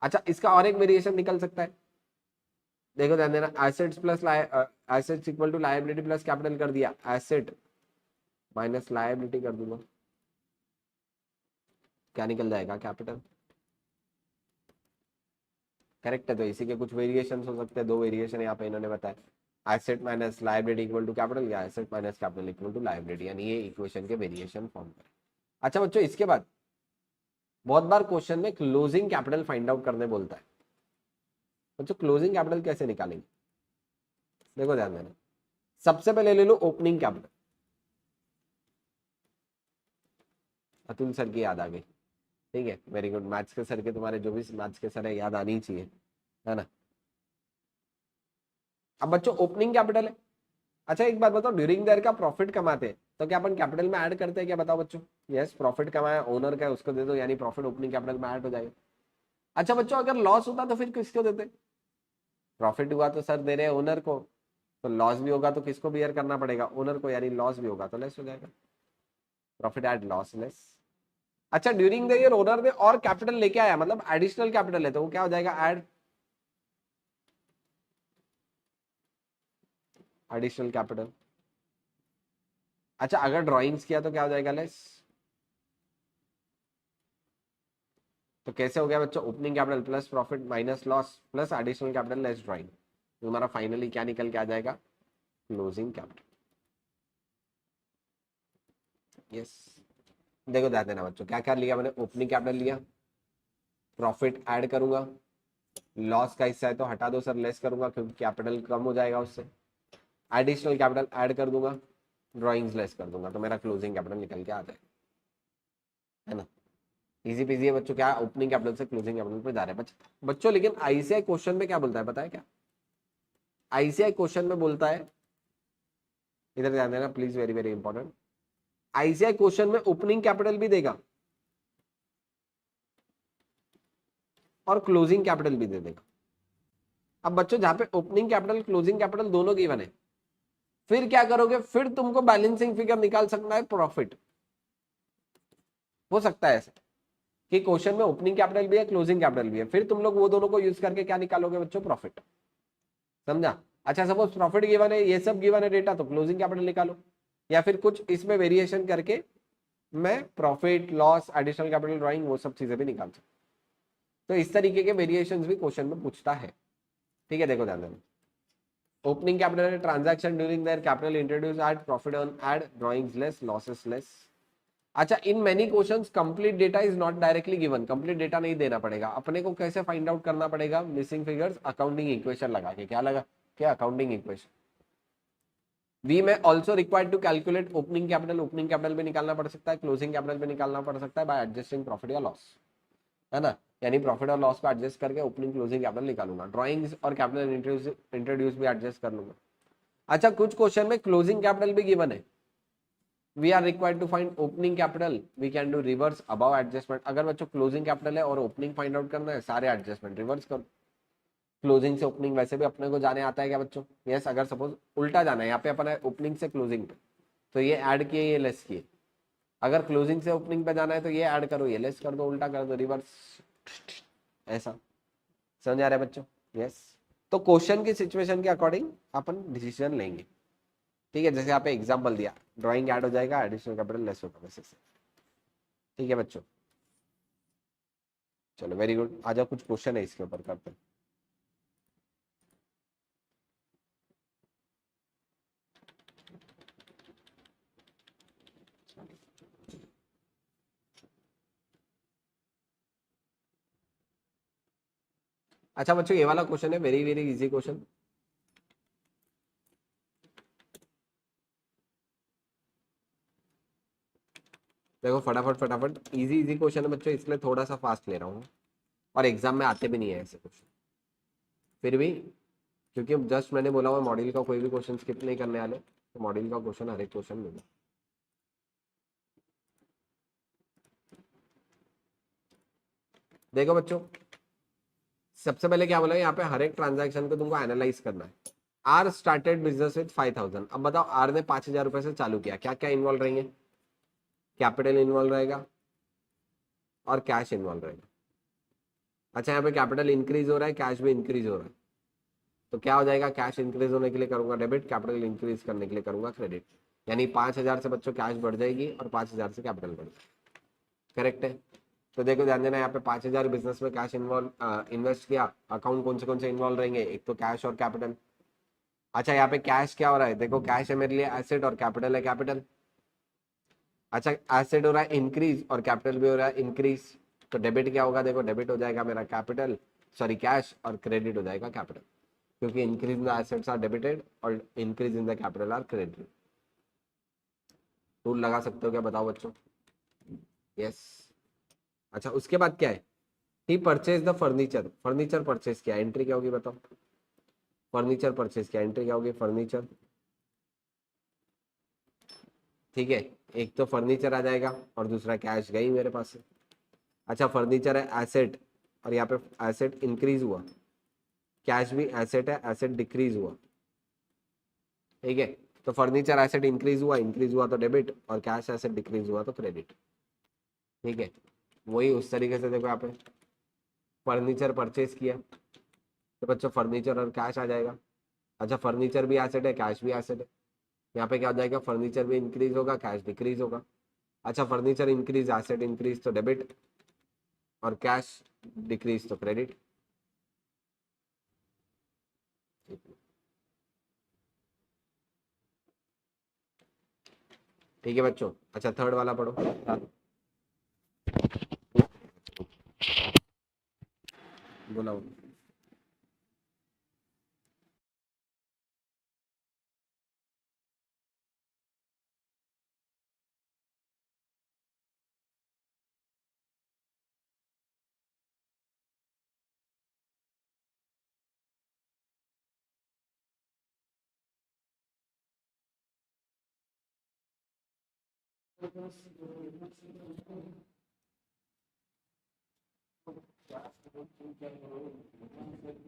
अच्छा, इसका और एक वेरिएशन निकल सकता है, देखो ध्यान देना, assets plus assets equal to liability plus capital कर दिया, एसेट माइनस लायबिलिटी कर दूंगा, क्या निकल जाएगा, कैपिटल। करेक्ट है। तो इसी के कुछ वेरिएशन हो सकते हैं, दो वेरिएशन यहाँ पे इन्होंने बताया, asset minus liability equal to capital या asset minus capital equal to liability, यानी ये इक्वेशन के वेरिएशन फॉर्म करें। अच्छा बच्चों, इसके बाद बहुत बार क्वेश्चन में क्लोजिंग कैपिटल फाइंड आउट करने बोलता है। बच्चों क्लोजिंग कैपिटल कैसे निकालेंगे, देखो ध्यान देना, सबसे पहले ले लो ओपनिंग कैपिटल। अतुल सर की याद आ गई, ठीक है, वेरी गुड। मैथ्स के सर के, तुम्हारे जो भी मैथ्स के सर है याद आनी ही चाहिए, है ना। अब बच्चों ओपनिंग कैपिटल है, अच्छा एक बात बताओ, ड्यूरिंग द ईयर का प्रॉफिट कमाते हैं तो क्या अपन कैपिटल में ऐड करते हैं क्या, बताओ बच्चों। यस, प्रॉफिट कमाया ओनर का है उसको दे दो, यानी प्रॉफिट ओपनिंग कैपिटल में ऐड हो जाएगा। अच्छा बच्चों, अगर लॉस होता तो फिर किसको देते, प्रॉफिट हुआ तो सर दे रहे हैं ओनर को, तो लॉस भी होगा तो किसको बियर करना पड़ेगा, ओनर को, यानी लॉस भी होगा तो लेस हो जाएगा, प्रॉफिट एट लॉस लेस। अच्छा ड्यूरिंग द ईयर ओनर ने और कैपिटल लेके आया, मतलब एडिशनल कैपिटल है, तो वो क्या हो जाएगा, ऐड एडिशनल कैपिटल। अच्छा अगर ड्राइंग्स किया तो क्या हो जाएगा, लेस। तो कैसे हो गया बच्चों, opening capital plus profit minus loss plus additional capital less drawing, तो हमारा फाइनली क्या निकल के आ जाएगा, क्लोजिंग कैपिटल। यस, देखो ध्यान देना बच्चों, क्या क्या लिया मैंने, ओपनिंग कैपिटल लिया, प्रॉफिट ऐड करूंगा, लॉस का हिस्सा है तो हटा दो सर, लेस करूंगा क्योंकि कैपिटल कम हो जाएगा उससे, एडिशनल कैपिटल ऐड कर दूंगा, ड्राइंग्स लेस कर दूंगा, तो मेरा क्लोजिंग कैपिटल निकल के आ जाएगा, है ना। इजी पीजी है बच्चों, क्या ओपनिंग कैपिटल से क्लोजिंग कैपिटल पे जा रहे हैं बच्चों। लेकिन आईसीआई क्वेश्चन में क्या बोलता है पता है क्या, आईसीआई क्वेश्चन में बोलता है, इधर ध्यान देना please, very very important, ICI question में ओपनिंग कैपिटल भी देगा और क्लोजिंग कैपिटल भी दे देगा। अब बच्चों जहां पे ओपनिंग कैपिटल क्लोजिंग कैपिटल दोनों गिवन है, फिर क्या करोगे, फिर तुमको बैलेंसिंग फिगर निकाल सकना है प्रॉफिट, हो सकता है ऐसा कि क्वेश्चन में ओपनिंग कैपिटल भी है क्लोजिंग कैपिटल भी है, फिर तुम लोग वो दोनों को यूज करके क्या निकालोगे बच्चों, प्रॉफिट, समझा। अच्छा सपोज प्रॉफिट गिवन है, ये सब गिवन है डेटा, तो क्लोजिंग कैपिटल निकालो, या फिर कुछ इसमें वेरिएशन करके मैं profit loss additional capital drawing वो सब चीजें भी निकाल सकता, तो इस तरीके के वेरिएशंस भी क्वेश्चन में पूछता है। ठीक है, देखो ध्यान देना, opening capital transaction during their capital introduce add profit on add drawings less losses less. अच्छा in many questions complete data is not directly given, complete data नहीं देना पड़ेगा, अपने को कैसे फाइंड आउट करना पड़ेगा, मिसिंग फिगर्स अकाउंटिंग इक्वेशन लगा के, क्या लगा क्या, accounting equation. We may also required to calculate opening capital, opening capital भी निकालना पड़ सकता है, क्लोजिंग कैपिटल भी निकालना पड़ सकता है बाय एडजस्टिंग प्रॉफिट या लॉस, है ना, यानी प्रॉफिट और लॉस को एडजस्ट करके ओपनिंग क्लोजिंग कैपिटल निकालूंगा, ड्राइंग्स और कैपिटल इंट्रोड्यूस भी एडजस्ट कर लूंगा। अच्छा कुछ क्वेश्चन में क्लोजिंग कैपिटल भी गिवन है, we are required to find opening capital, we can do reverse about adjustment, अगर बच्चों क्लोजिंग कैपिटल है और ओपनिंग फाइंड आउट करना है, सारे एडजस्टमेंट रिवर्स करो, क्लोजिंग से ओपनिंग वैसे भी अपने को जाने आता है क्या बच्चों, यस, अगर सपोज उल्टा जाना है, यहाँ पे अपन है ओपनिंग से क्लोजिंग पे, तो ये ऐड किए ये लेस किए, अगर क्लोजिंग से ओपनिंग पे जाना है तो ये ऐड करो ये लेस कर दो, उल्टा कर दो रिवर्स, ऐसा, समझ आ रहा है बच्चों। यस, तो क्वेश्चन की सिचुएशन के अकॉर्डिंग अपन डिसीजन लेंगे। ठीक है, जैसे यहाँ पे एग्जाम्पल दिया, ड्राइंग ऐड हो जाएगा एडिशनल कैपिटल लेस होगा वैसे से। ठीक है बच्चों, चलो वेरी गुड, आ जाओ कुछ क्वेश्चन है इसके ऊपर करते हैं। अच्छा बच्चों ये वाला क्वेश्चन है वेरी वेरी इजी क्वेश्चन, देखो फटाफट फटाफट, इजी इजी क्वेश्चन है बच्चों, इसलिए थोड़ा सा फास्ट ले रहा हूँ, और एग्जाम में आते भी नहीं है ऐसे क्वेश्चन, फिर भी क्योंकि जस्ट मैंने बोला हुआ मॉड्यूल का कोई भी क्वेश्चन स्किप नहीं करने वाले, तो मॉड्यूल का क्वेश्चन हर एक क्वेश्चन मिला। देखो बच्चों, सबसे पहले क्या बोला, यहाँ पे हर एक ट्रांजैक्शन को तुमको एनालाइज करना है। आर स्टार्टेड बिजनेस विद 5,000, अब बताओ आर ने 5,000 रुपए से चालू किया, क्या क्या इन्वॉल्व रहेंगे, कैपिटल इन्वॉल्व रहेगा और कैश इन्वॉल्व रहेगा। अच्छा यहाँ पे कैपिटल इंक्रीज हो रहा है, कैश भी इंक्रीज हो रहा है, तो क्या हो जाएगा, कैश इंक्रीज होने के लिए करूंगा डेबिट, कैपिटल इंक्रीज करने के लिए करूंगा क्रेडिट, यानी 5,000 से बच्चों कैश बढ़ जाएगी और 5,000 से कैपिटल बढ़ जाएगी, करेक्ट है। तो देखो ध्यान देना, यहाँ पे 5,000 बिजनेस में कैश इन्वॉल्व इन्वेस्ट किया, अकाउंट कौन से इन्वॉल्व रहेंगे, एक तो कैश और कैपिटल। अच्छा यहाँ पे कैश क्या हो रहा है, देखो कैश है मेरे लिए एसेट और कैपिटल है कैपिटल। अच्छा एसेट हो रहा है इंक्रीज और कैपिटल भी हो रहा है इंक्रीज, तो डेबिट क्या होगा, देखो डेबिट हो जाएगा मेरा कैपिटल, सॉरी कैश, और क्रेडिट हो जाएगा कैपिटल, क्योंकि increase in the assets are debited और increase in the capital are credited. Rule लगा सकते हो क्या, बताओ बच्चों। यस, अच्छा उसके बाद क्या है, he purchase the furniture, furniture purchase किया, एंट्री क्या होगी बताओ, फर्नीचर परचेज किया, एंट्री क्या होगी फर्नीचर, ठीक है, एक तो फर्नीचर आ जाएगा और दूसरा कैश गई मेरे पास से। अच्छा फर्नीचर है एसेट, और यहाँ पे एसेट इंक्रीज हुआ, कैश भी एसेट है, एसेट डिक्रीज हुआ। ठीक है, तो फर्नीचर एसेट इंक्रीज हुआ तो डेबिट, और कैश एसेट डिक्रीज हुआ तो क्रेडिट। ठीक है, वही उस तरीके से देखो यहाँ पे फर्नीचर परचेज किया तो बच्चों फर्नीचर और कैश आ जाएगा। अच्छा फर्नीचर भी एसेट है, कैश भी एसेट है, यहाँ पे क्या हो जाएगा, फर्नीचर भी इंक्रीज होगा, कैश डिक्रीज होगा। अच्छा फर्नीचर इंक्रीज, एसेट इंक्रीज तो डेबिट, और कैश डिक्रीज तो क्रेडिट। ठीक है बच्चों, अच्छा थर्ड वाला पढ़ो। बोला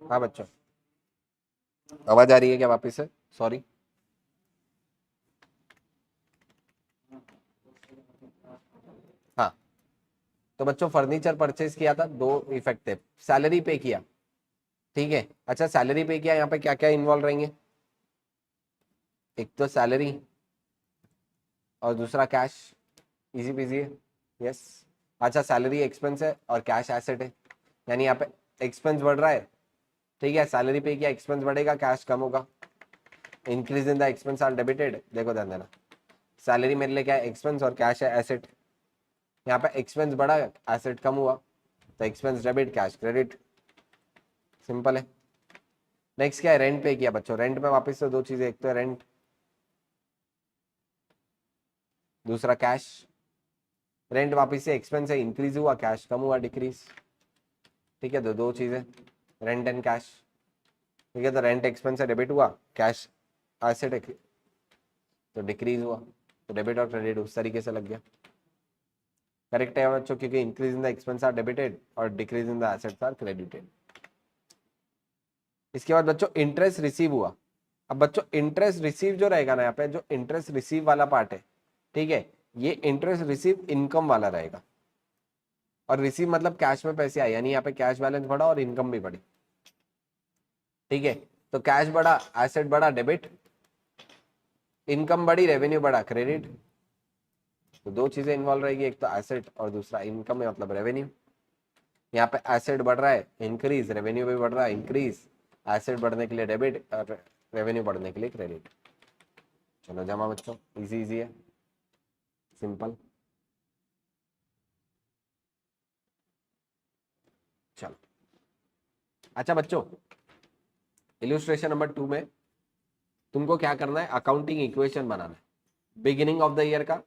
हाँ बच्चों, आवाज आ रही है क्या वापिस से? सॉरी। हाँ, तो बच्चों फर्नीचर परचेज किया था, दो इफेक्ट थे। सैलरी पे किया, ठीक है। अच्छा सैलरी पे किया, यहाँ पे क्या क्या इन्वॉल्व रहेंगे, एक तो सैलरी और दूसरा कैश, इजी पीजी है। यस। अच्छा सैलरी एक्सपेंस है और कैश एसेट है, यानी यहाँ पे एक्सपेंस बढ़ रहा है, ठीक है। सैलरी पे किया, एक्सपेंस बढ़ेगा, कैश कम होगा। Increase in the expense are debited, देखो ध्यान देना, सैलरी मेरे लिए क्या है, एक्सपेंस, और कैश है एसेट। यहाँ पे एक्सपेंस बढ़ा, एसेट कम हुआ, तो expense debit, cash credit, simple है। नेक्स्ट क्या है, रेंट पे किया बच्चों। रेंट में वापस से दो चीजें, एक तो रेंट, दूसरा कैश। रेंट वापस से एक्सपेंस है, इंक्रीज हुआ, कैश कम हुआ, डिक्रीज। ठीक है, दो चीजें, रेंट एंड कैश। ठीक है, तो रेंट एक्सपेंस है, डेबिट हुआ, कैश एसेट है तो डिक्रीज हुआ, तो डेबिट और क्रेडिट उस तरीके से लग गया। करेक्ट है बच्चों, क्योंकि increase in the expense are debited और decrease in the assets are credited. इसके बाद बच्चों इंटरेस्ट रिसीव हुआ। अब बच्चों इंटरेस्ट रिसीव जो रहेगा ना, यहाँ पे जो इंटरेस्ट रिसीव वाला पार्ट है, ठीक है, ये इंटरेस्ट रिसीव इनकम वाला रहेगा। और रिसीव मतलब कैश में पैसे आए, यानी यहाँ पे कैश बैलेंस बढ़ा और इनकम भी बढ़ी। ठीक है, तो कैश बढ़ा, एसेट बढ़ा, डेबिट, इनकम बढ़ी, रेवेन्यू बढ़ा, क्रेडिट। तो दो चीजें इन्वॉल्व रहेगी, एक तो एसेट और दूसरा इनकम है मतलब रेवेन्यू। यहाँ पे एसेट बढ़ रहा है, इंक्रीज, रेवेन्यू भी बढ़ रहा है, इंक्रीज। एसेट बढ़ने के लिए डेबिट और रेवेन्यू बढ़ने के लिए क्रेडिट। चलो जमा बच्चों, इजी इजी है, सिंपल। चलो अच्छा बच्चों, इल्यूस्ट्रेशन नंबर 2 में तुमको क्या करना है, अकाउंटिंग इक्वेशन बनाना है बिगिनिंग ऑफ द ईयर का।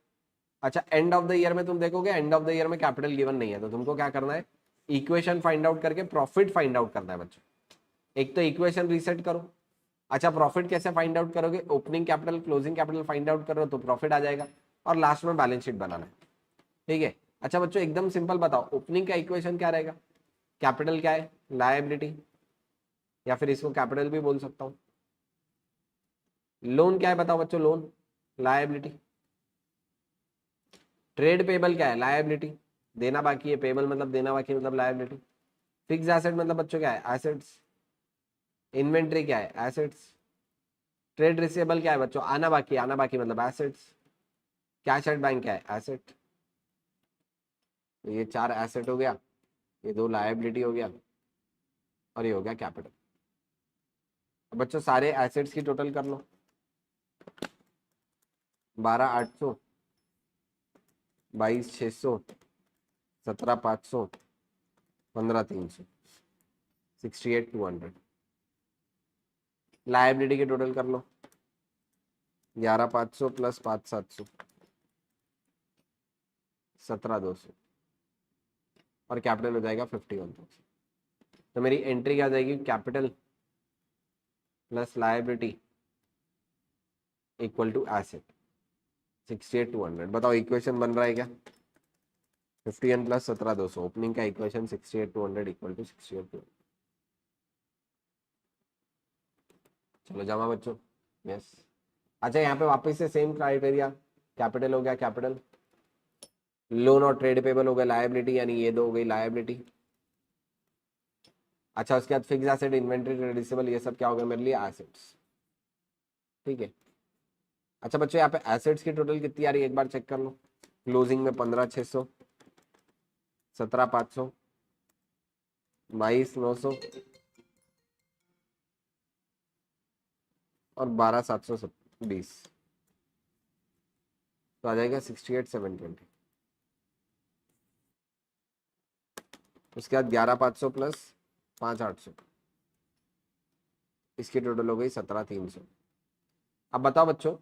अच्छा एंड ऑफ द ईयर में तुम देखोगे, एंड ऑफ द ईयर में कैपिटल गिवन नहीं है, तो तुमको क्या करना है, इक्वेशन फाइंड आउट करके प्रॉफिट फाइंड आउट करना है बच्चों। एक तो इक्वेशन रीसेट करो। अच्छा प्रॉफिट कैसे फाइंड आउट करोगे, opening capital closing capital find out करो तो प्रॉफिट आ जाएगा, और लास्ट में बैलेंस शीट बनाना है। ठीक है। अच्छा बच्चों एकदम सिंपल बताओ, ओपनिंग का इक्वेशन क्या रहेगा, कैपिटल क्या है, लायबिलिटी, या फिर इसको कैपिटल भी बोल सकता हूं। लोन क्या है बताओ बच्चों, लोन लायबिलिटी। ट्रेड पेबल क्या है, लायबिलिटी, देना बाकी है, पेबल मतलब देना बाकी मतलब लायबिलिटी। फिक्स एसेट मतलब बच्चों क्या है, एसेट्स। इन्वेंट्री क्या है, एसेट्स। ट्रेड रिसीवेबल क्या है बच्चों, आना बाकी मतलब एसेट्स। कैश एट बैंक क्या है, एसेट। तो ये चार एसेट हो गया, ये दो लायबिलिटी हो गया, और ये हो गया कैपिटल। अब बच्चों सारे एसेट्स की टोटल कर लो, 12,800, 22,600, 17,500, 15,300, 68,200। लायबिलिटी की टोटल कर लो, 11,500 प्लस 5,700, 17,200, और कैपिटल हो जाएगा 51,000। तो मेरी एंट्री क्या जाएगी, capital plus liability equal to asset, 68,200। बताओ इक्वेशन बन रहा है क्या? 50n प्लस 17,200 ओपनिंग का इक्वेशन 68,200 इक्वल टू 68,200। चलो जमा बच्चों। यस। अच्छा यहाँ पे वापस से सेम क्राइटेरिया, कैपिटल हो गया कैपिटल, लोन और ट्रेड पेबल हो गया लायबिलिटी, यानी ये दो हो गई लायबिलिटी। अच्छा उसके बाद फिक्स एसेट, इन्वेंट्री, ट्रेडिसेबल, ये सब क्या हो गया मेरे लिए? एसेट्स। ठीक है। अच्छा बच्चों यहाँ पे एसेट्स की टोटल कितनी आ रही है एक बार चेक कर लो। क्लोजिंग में 15,600, 17,500, 22,900 और 12,720, तो आ जाएगा 68,720। उसके बाद 11,500 प्लस 5,800, इसकी टोटल हो गई 17,300। अब बताओ बच्चों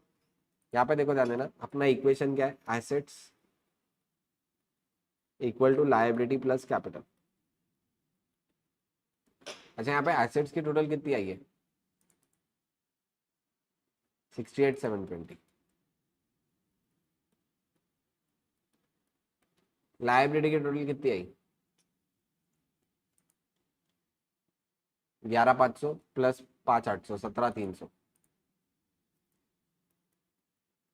यहाँ पे देखो, ध्यान देना, अपना इक्वेशन क्या है? Assets equal to liability plus capital. अच्छा यहाँ पे एसेट्स की टोटल कितनी आई है? 68,720। लायबिलिटी की टोटल कितनी आई? 11,500 प्लस 5,800, 17,300।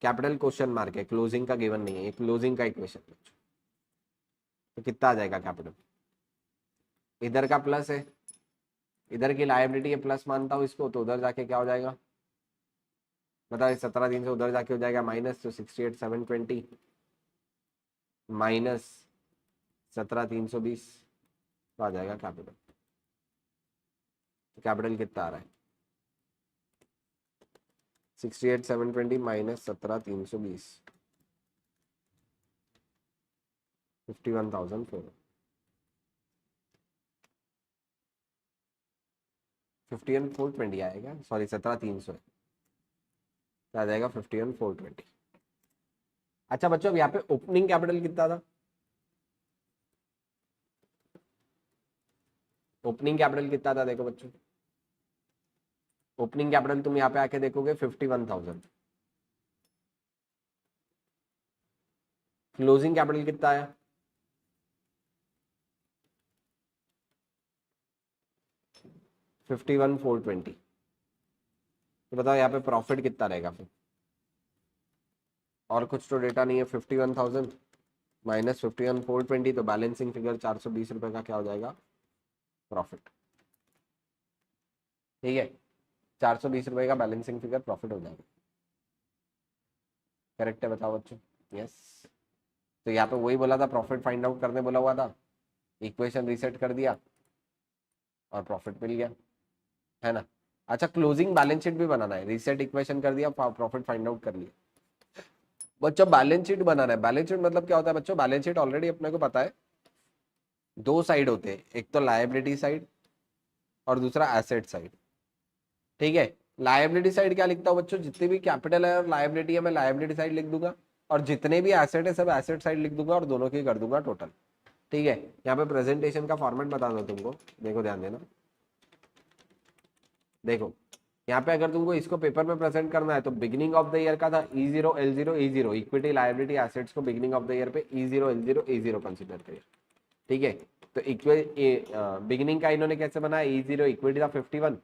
कैपिटल क्वेश्चन मार्क है, क्लोजिंग का गिवन नहीं है, ये क्लोजिंग का इक्वेशन है। तो कितना आ जाएगा कैपिटल? इधर का प्लस है, इधर की लायबिलिटी है प्लस मानता हूँ इसको, तो उधर जाके क्या हो जाएगा बताओ? 17,300 उधर जाके हो जाएगा माइनस, तो 68,720 माइनस 17,320, तो आ जाएगा कैपिटल। तो कैपिटल कितना आ रहा है? 68,720 माइनस 17,320, 51,400। 51,420 आएगा, सॉरी 17,300 है, तो आ जाएगा 51,420। अच्छा बच्चों अब यहाँ पे ओपनिंग कैपिटल कितना था? ओपनिंग कैपिटल कितना था देखो बच्चों, ओपनिंग कैपिटल तुम यहाँ पे आके देखोगे 51,000। क्लोजिंग कैपिटल कितना आया? 51,420। तो बताओ यहाँ पे प्रॉफिट कितना रहेगा फिर? और कुछ तो डेटा नहीं है, 51,000 माइनस 51,420, तो बैलेंसिंग फिगर 420 रुपए का क्या हो जाएगा? प्रॉफिट। ठीक है, 420 रुपए का बैलेंसिंग फिगर प्रॉफिट हो जाएगा। करेक्ट है बताओ बच्चों? यस। तो यहाँ पे वही बोला था, प्रॉफिट फाइंड आउट करने बोला हुआ था, इक्वेशन रीसेट कर दिया और प्रॉफिट मिल गया, है ना? अच्छा क्लोजिंग बैलेंस शीट भी बनाना है, रीसेट इक्वेशन कर दिया, प्रॉफिट फाइंड आउट कर लिया। बच्चों बैलेंस शीट बनाना है, बैलेंस शीट मतलब क्या होता है बच्चों? बैलेंस शीट ऑलरेडी अपने को पता है, दो साइड होते हैं, एक तो लायबिलिटी साइड और दूसरा एसेट साइड। ठीक है, लायबिलिटी साइड क्या लिखता हूँ बच्चों? जितनी भी कैपिटल है और लायबिलिटी है मैं लायबिलिटी साइड लिख दूंगा, और जितने भी एसेट है सब एसेट साइड लिख दूंगा, और दोनों की कर दूंगा टोटल। ठीक है, यहाँ पे प्रेजेंटेशन का फॉर्मेट बता दो तुमको, देखो ध्यान देना। देखो यहाँ पे अगर तुमको इसको पेपर में प्रेजेंट करना है तो बिगिनिंग ऑफ द ईयर का था E0 L0 E0, equity liability assets को बिगिनिंग ऑफ द ईयर पे E0 L0 E0 कंसीडर करिए। ठीक है, तो बिगिनिंग का इन्होंने कैसे बनाया? E0 इक्विटी था 51,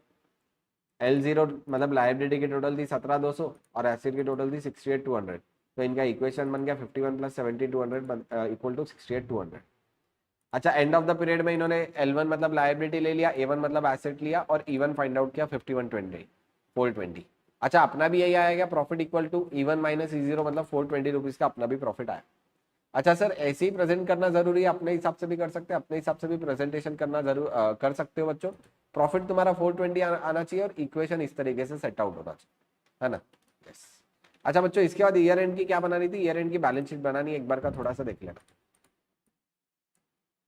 L0 मतलब लायबिलिटी की टोटल थी 17,200 और एसेट की टोटल थी 68,200, तो इनका इक्वेशन बन गया 51 प्लस 70,200 इक्वल टू 68,200। अच्छा एंड ऑफ द पीरियड में इन्होंने L1 मतलब लायबिलिटी ले लिया, A1 मतलब एसेट लिया, और E1 फाइंड आउट किया 51,420। अच्छा अपना भी यही आएगा, profit equal to E1 minus E0 मतलब 420 रुपीज का अपना भी प्रॉफिट आया। अच्छा सर ऐसे ही प्रेजेंट करना जरूरी है? अपने हिसाब से भी कर सकते हैं, अपने हिसाब से भी प्रेजेंटेशन करना जरूर कर सकते हो बच्चों। प्रॉफिट तुम्हारा 420 आना चाहिए और इक्वेशन इस तरीके से सेट आउट होना चाहिए, है ना? यस। अच्छा बच्चों इसके बाद ईयर एंड की क्या बनानी थी? ईयर एंड की बैलेंस शीट बनानी है, एक बार का थोड़ा सा देख लेना।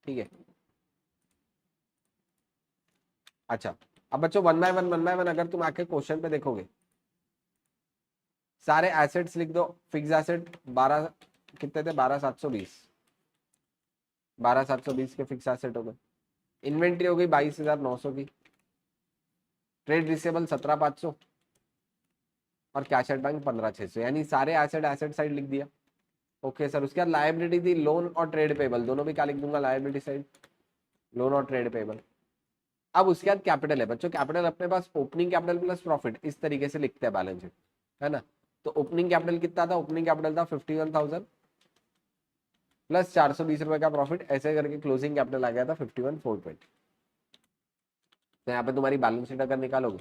ठीक है, अच्छा अब बच्चों वन बाय वन अगर तुम आके क्वेश्चन पे देखोगे, सारे एसेट्स लिख दो। फिक्स एसेट 12 कितने थे? 12,720, 12,720 के फिक्स एसेट हो गए। इन्वेंट्री हो गई 22,900 की। ट्रेड रिसेबल 17,500, और कैश एट बैंक 15,600, यानी सारे एसेट एसेट साइड लिख दिया। ओके सर, उसके बाद लायबिलिटी थी लोन और ट्रेड पेबल, दोनों भी क्या लिख दूंगा, लायबिलिटी साइड लोन और ट्रेड पेबल। अब उसके बाद कैपिटल है बच्चों, कैपिटल अपने पास ओपनिंग कैपिटल प्लस प्रॉफिट इस तरीके से लिखते हैं बैलेंस शीट, है ना। तो ओपनिंग कैपिटल कितना था, ओपनिंग कैपिटल था 51,000 प्लस 420 रुपए का प्रॉफिट, ऐसे करके क्लोजिंग कैपिटल आ गया था 51,420। तो यहाँ पे तुम्हारी बैलेंस शीट अगर निकालोगे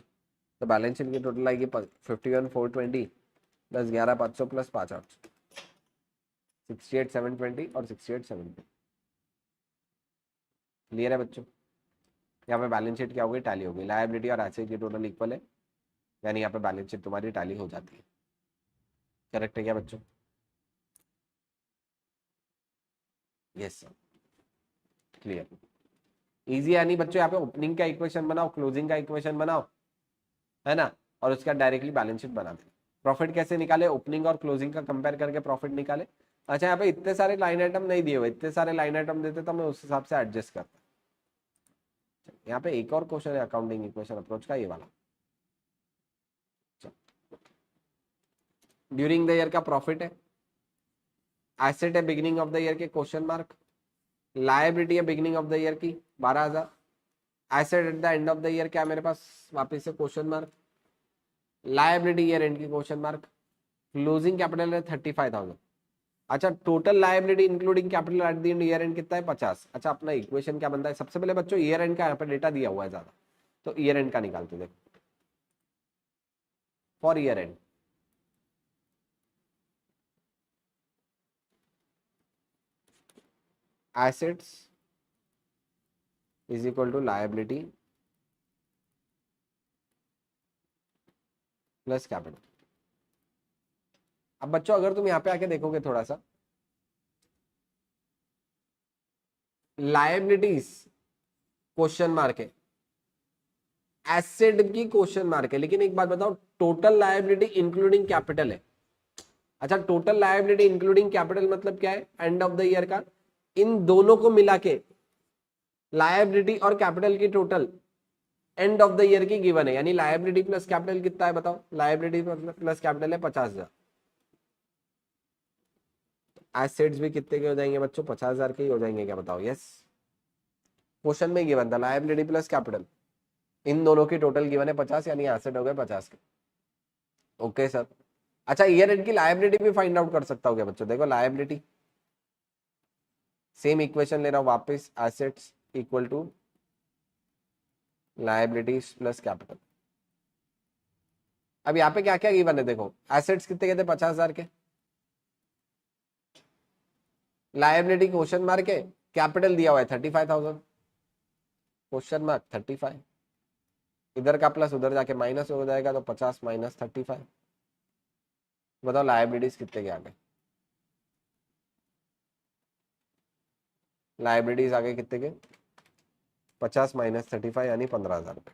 तो बैलेंस शीट की टोटल आएगी 51,420 प्लस 11,500 प्लस 5,800, 68,720 और 68,720। क्लियर है बच्चों। यहाँ पे बैलेंस शीट क्या होगी, टैली होगी, लायबिलिटी और एसेट की टोटल इक्वल है, यानी यहाँ पे बैलेंस शीट तुम्हारी टैली हो जाती है। करेक्ट है क्या बच्चों? Yes sir, clear. इजी है नहीं बच्चों, यहाँ पे ओपनिंग का इक्वेशन बनाओ, क्लोजिंग का इक्वेशन बनाओ, है ना, और उसका डायरेक्टली बैलेंस शीट बना दे। प्रॉफिट कैसे निकाले, ओपनिंग और क्लोजिंग का कंपेयर करके प्रॉफिट निकाले। अच्छा, यहाँ पे इतने सारे लाइन आइटम नहीं दिए हुए, इतने सारे लाइन आइटम देते तो मैं उस हिसाब से एडजस्ट करता। यहाँ पे एक और क्वेश्चन है अकाउंटिंग इक्वेशन अप्रोच का, ये वाला। ड्यूरिंग द ईयर का प्रॉफिट है, एसेट है बिगिनिंग ऑफ द ईयर के क्वेश्चन मार्क, लायबिलिटी है बिगिनिंग ऑफ द ईयर की 12,000, asset eight the end of the year क्या मेरे पास वापस से question mark, liability year and की क्वेश्चन मार्क, क्लोजिंग कैपिटल है 35,000। अच्छा, total liability including capital eight the and year and कितना है 50। अच्छा, अपना इक्वेशन क्या बनता है, सबसे पहले बच्चों ईयर एंड का यहाँ पे डेटा दिया हुआ है ज्यादा, तो ईयर एंड का निकालते देखो। For year end assets is equal to liability plus capital. अब बच्चों अगर तुम यहाँ पे आके देखोगे थोड़ा सा, लायबिलिटीज क्वेश्चन मार्क है, एसेट की क्वेश्चन मार्क है, लेकिन एक बात बताओ, टोटल लायबिलिटी इंक्लूडिंग कैपिटल है। अच्छा, टोटल लायबिलिटी इंक्लूडिंग कैपिटल मतलब क्या है, एंड ऑफ द ईयर का इन दोनों को मिला के लायबिलिटी और कैपिटल की total end of the year की गिवन है, यानी लायबिलिटी प्लस कैपिटल कितना है बताओ, लायबिलिटी प्लस कैपिटल है 50,000। एसेट्स भी कितने के हो जाएंगे बच्चों, 50,000 के ही हो जाएंगे क्या बताओ। यस, क्वेश्चन में गिवन था लायबिलिटी प्लस कैपिटल, इन दोनों की टोटल गिवन है 50, यानी एसेट हो गए 50 के। Okay sir. अच्छा, ईयर एंड की लायबिलिटी भी फाइंड आउट कर सकता हूँ क्या बच्चों, देखो लायबिलिटी, सेम इक्वेशन ले रहा हूँ वापस, assets equal to liabilities plus capital. अब यहाँ पे क्या क्या गिवन है देखो, एसेट्स कितने कहते 50,000 के, लायबिलिटी क्वेश्चन मार्क है, कैपिटल दिया हुआ है 35,000 क्वेश्चन मार्क 35, इधर का प्लस उधर जाके माइनस हो जाएगा, तो 50 माइनस 35। बताओ लायबिलिटीज कितने के आ गए, लायबिलिटीज आ गए कितने के, 50 माइनस 35 यानी 15,000 रुपए।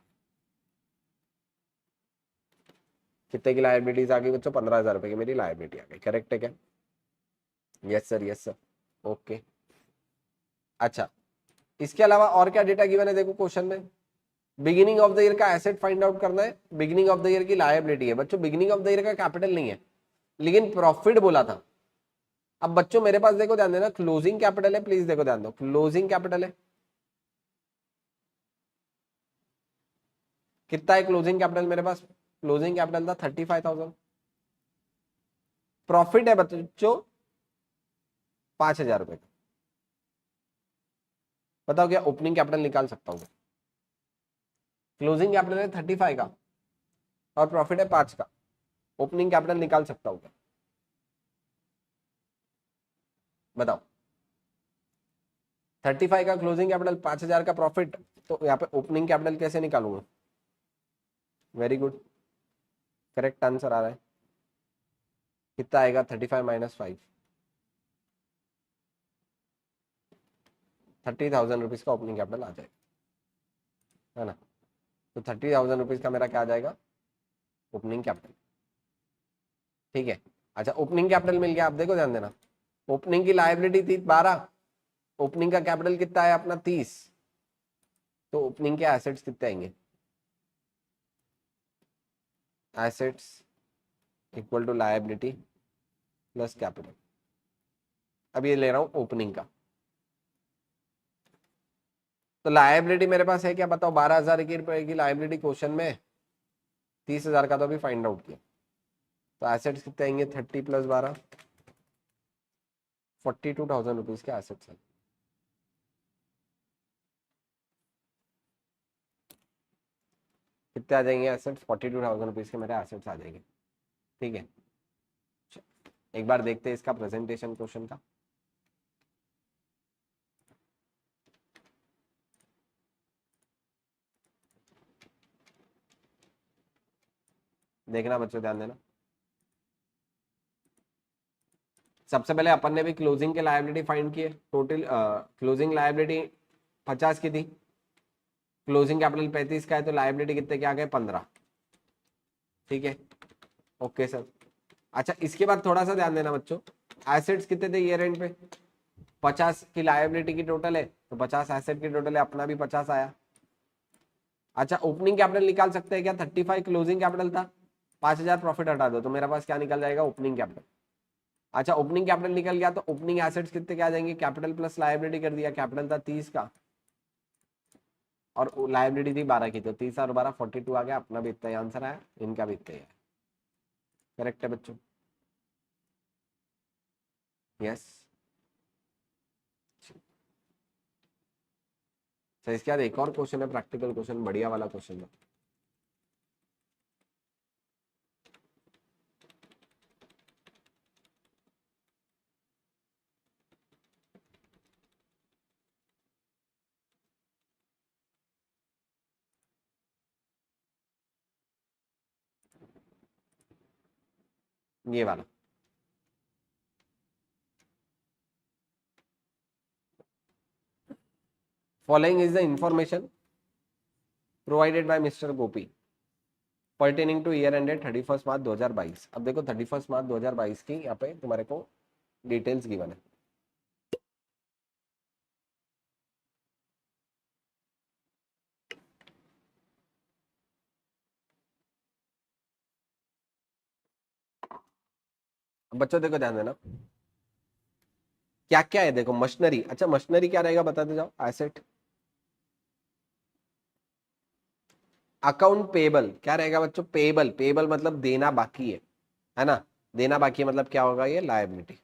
कितने की लायबिलिटीज आ गई बच्चों, 15,000 रुपए की मेरी लायबिलिटी आ गई। करेक्ट है क्या? Yes sir, yes sir. Okay. अच्छा, इसके अलावा और क्या डेटा गिवन है देखो क्वेश्चन में, बिगिनिंग ऑफ द ईयर का एसेट फाइंड आउट करना है, बिगिनिंग ऑफ द ईयर की लायबिलिटी है बच्चों, बिगिनिंग ऑफ द ईयर का कैपिटल नहीं है लेकिन प्रॉफिट बोला था। अब बच्चों मेरे पास देखो, ध्यान देना, क्लोजिंग कैपिटल है, प्लीज देखो ध्यान दो, क्लोजिंग कैपिटल है कितना है, क्लोजिंग कैपिटल मेरे पास, क्लोजिंग कैपिटल था 35,000, प्रॉफिट है बच्चों 5,000 रुपए का। बताओ क्या ओपनिंग कैपिटल निकाल सकता हूँ? क्लोजिंग कैपिटल है 35 का और प्रॉफिट है 5 का, ओपनिंग कैपिटल निकाल सकता हूँ क्या? बताओ, 35 का क्लोजिंग कैपिटल, 5,000 का प्रॉफिट, तो यहाँ पे ओपनिंग कैपिटल कैसे निकालूंगा? वेरी गुड, करेक्ट आंसर आ रहा है। कितना आएगा 35 माइनस 5, 30,000 रुपीज का ओपनिंग कैपिटल आ जाएगा, है ना। तो 30,000 रुपीज का मेरा क्या आ जाएगा, ओपनिंग कैपिटल। ठीक है। अच्छा, ओपनिंग कैपिटल मिल गया। आप देखो ध्यान देना, ओपनिंग की लायबिलिटी थी 12, ओपनिंग का कैपिटल कितना है अपना 30, तो ओपनिंग के एसेट्स कितने आएंगे, assets equal to liability plus capital. अब ये ले रहा हूं ओपनिंग का, तो लायबिलिटी मेरे पास है क्या बताओ, 12,000 की रुपए की लायबिलिटी क्वेश्चन में, 30,000 का तो अभी फाइंड आउट किया। तो एसेट्स कितने आएंगे, 30 प्लस 12, 42,000 रुपीज के एसेट्स हैं। कितने आ जाएंगे एसेट्स, 42,000 रुपीज के मेरे एसेट्स आ जाएंगे। ठीक है, एक बार देखते हैं इसका प्रेजेंटेशन क्वेश्चन का। देखना बच्चों, ध्यान देना। सबसे पहले अपन ने भी क्लोजिंग के लायबिलिटी फाइंड किए। टोटल क्लोजिंग लायबिलिटी 50 की थी, क्लोजिंग कैपिटल 35 का है, तो लायबिलिटी कितने के आ गए, 15। ठीक है, ओके सर। अच्छा, इसके बाद थोड़ा सा ध्यान देना बच्चों, एसेट्स कितने थे ईयर एंड पे, 50 की लायबिलिटी की टोटल है, तो 50 एसेट की टोटल है, अपना भी 50 आया। अच्छा, ओपनिंग कैपिटल निकाल सकते हैं क्या, 35 क्लोजिंग कैपिटल था, 5,000 प्रॉफिट हटा दो, तो मेरे पास क्या निकल जाएगा, ओपनिंग कैपिटल। अच्छा, ओपनिंग कैपिटल निकल गया, तो ओपनिंग एसेट्स कितने क्या जाएंगे, कैपिटल प्लस लायबिलिटी कर दिया, कैपिटल था 30 का और लायबिलिटी थी 12 की, तो 30 और 12 42 आ गया, अपना भी इतना ही आंसर आया, इनका भी इतना ही है। करेक्ट है बच्चों, यस। तो इसके बाद एक और क्वेश्चन है, प्रैक्टिकल क्वेश्चन, बढ़िया वाला क्वेश्चन है। ये वाला, following is the information provided by mister Gopi pertaining two year ended 31 मार्च 2022। अब देखो 31 मार्च 2022 की यहाँ पे तुम्हारे को डिटेल्स गिवन है। बच्चों देखो, ध्यान देना, क्या क्या है देखो, मशीनरी। अच्छा, मशीनरी क्या रहेगा बताते जाओ, एसेट। अकाउंट पेबल क्या रहेगा बच्चों, पेबल, पेबल मतलब देना बाकी है ना, देना बाकी है मतलब क्या होगा, ये लायबिलिटी।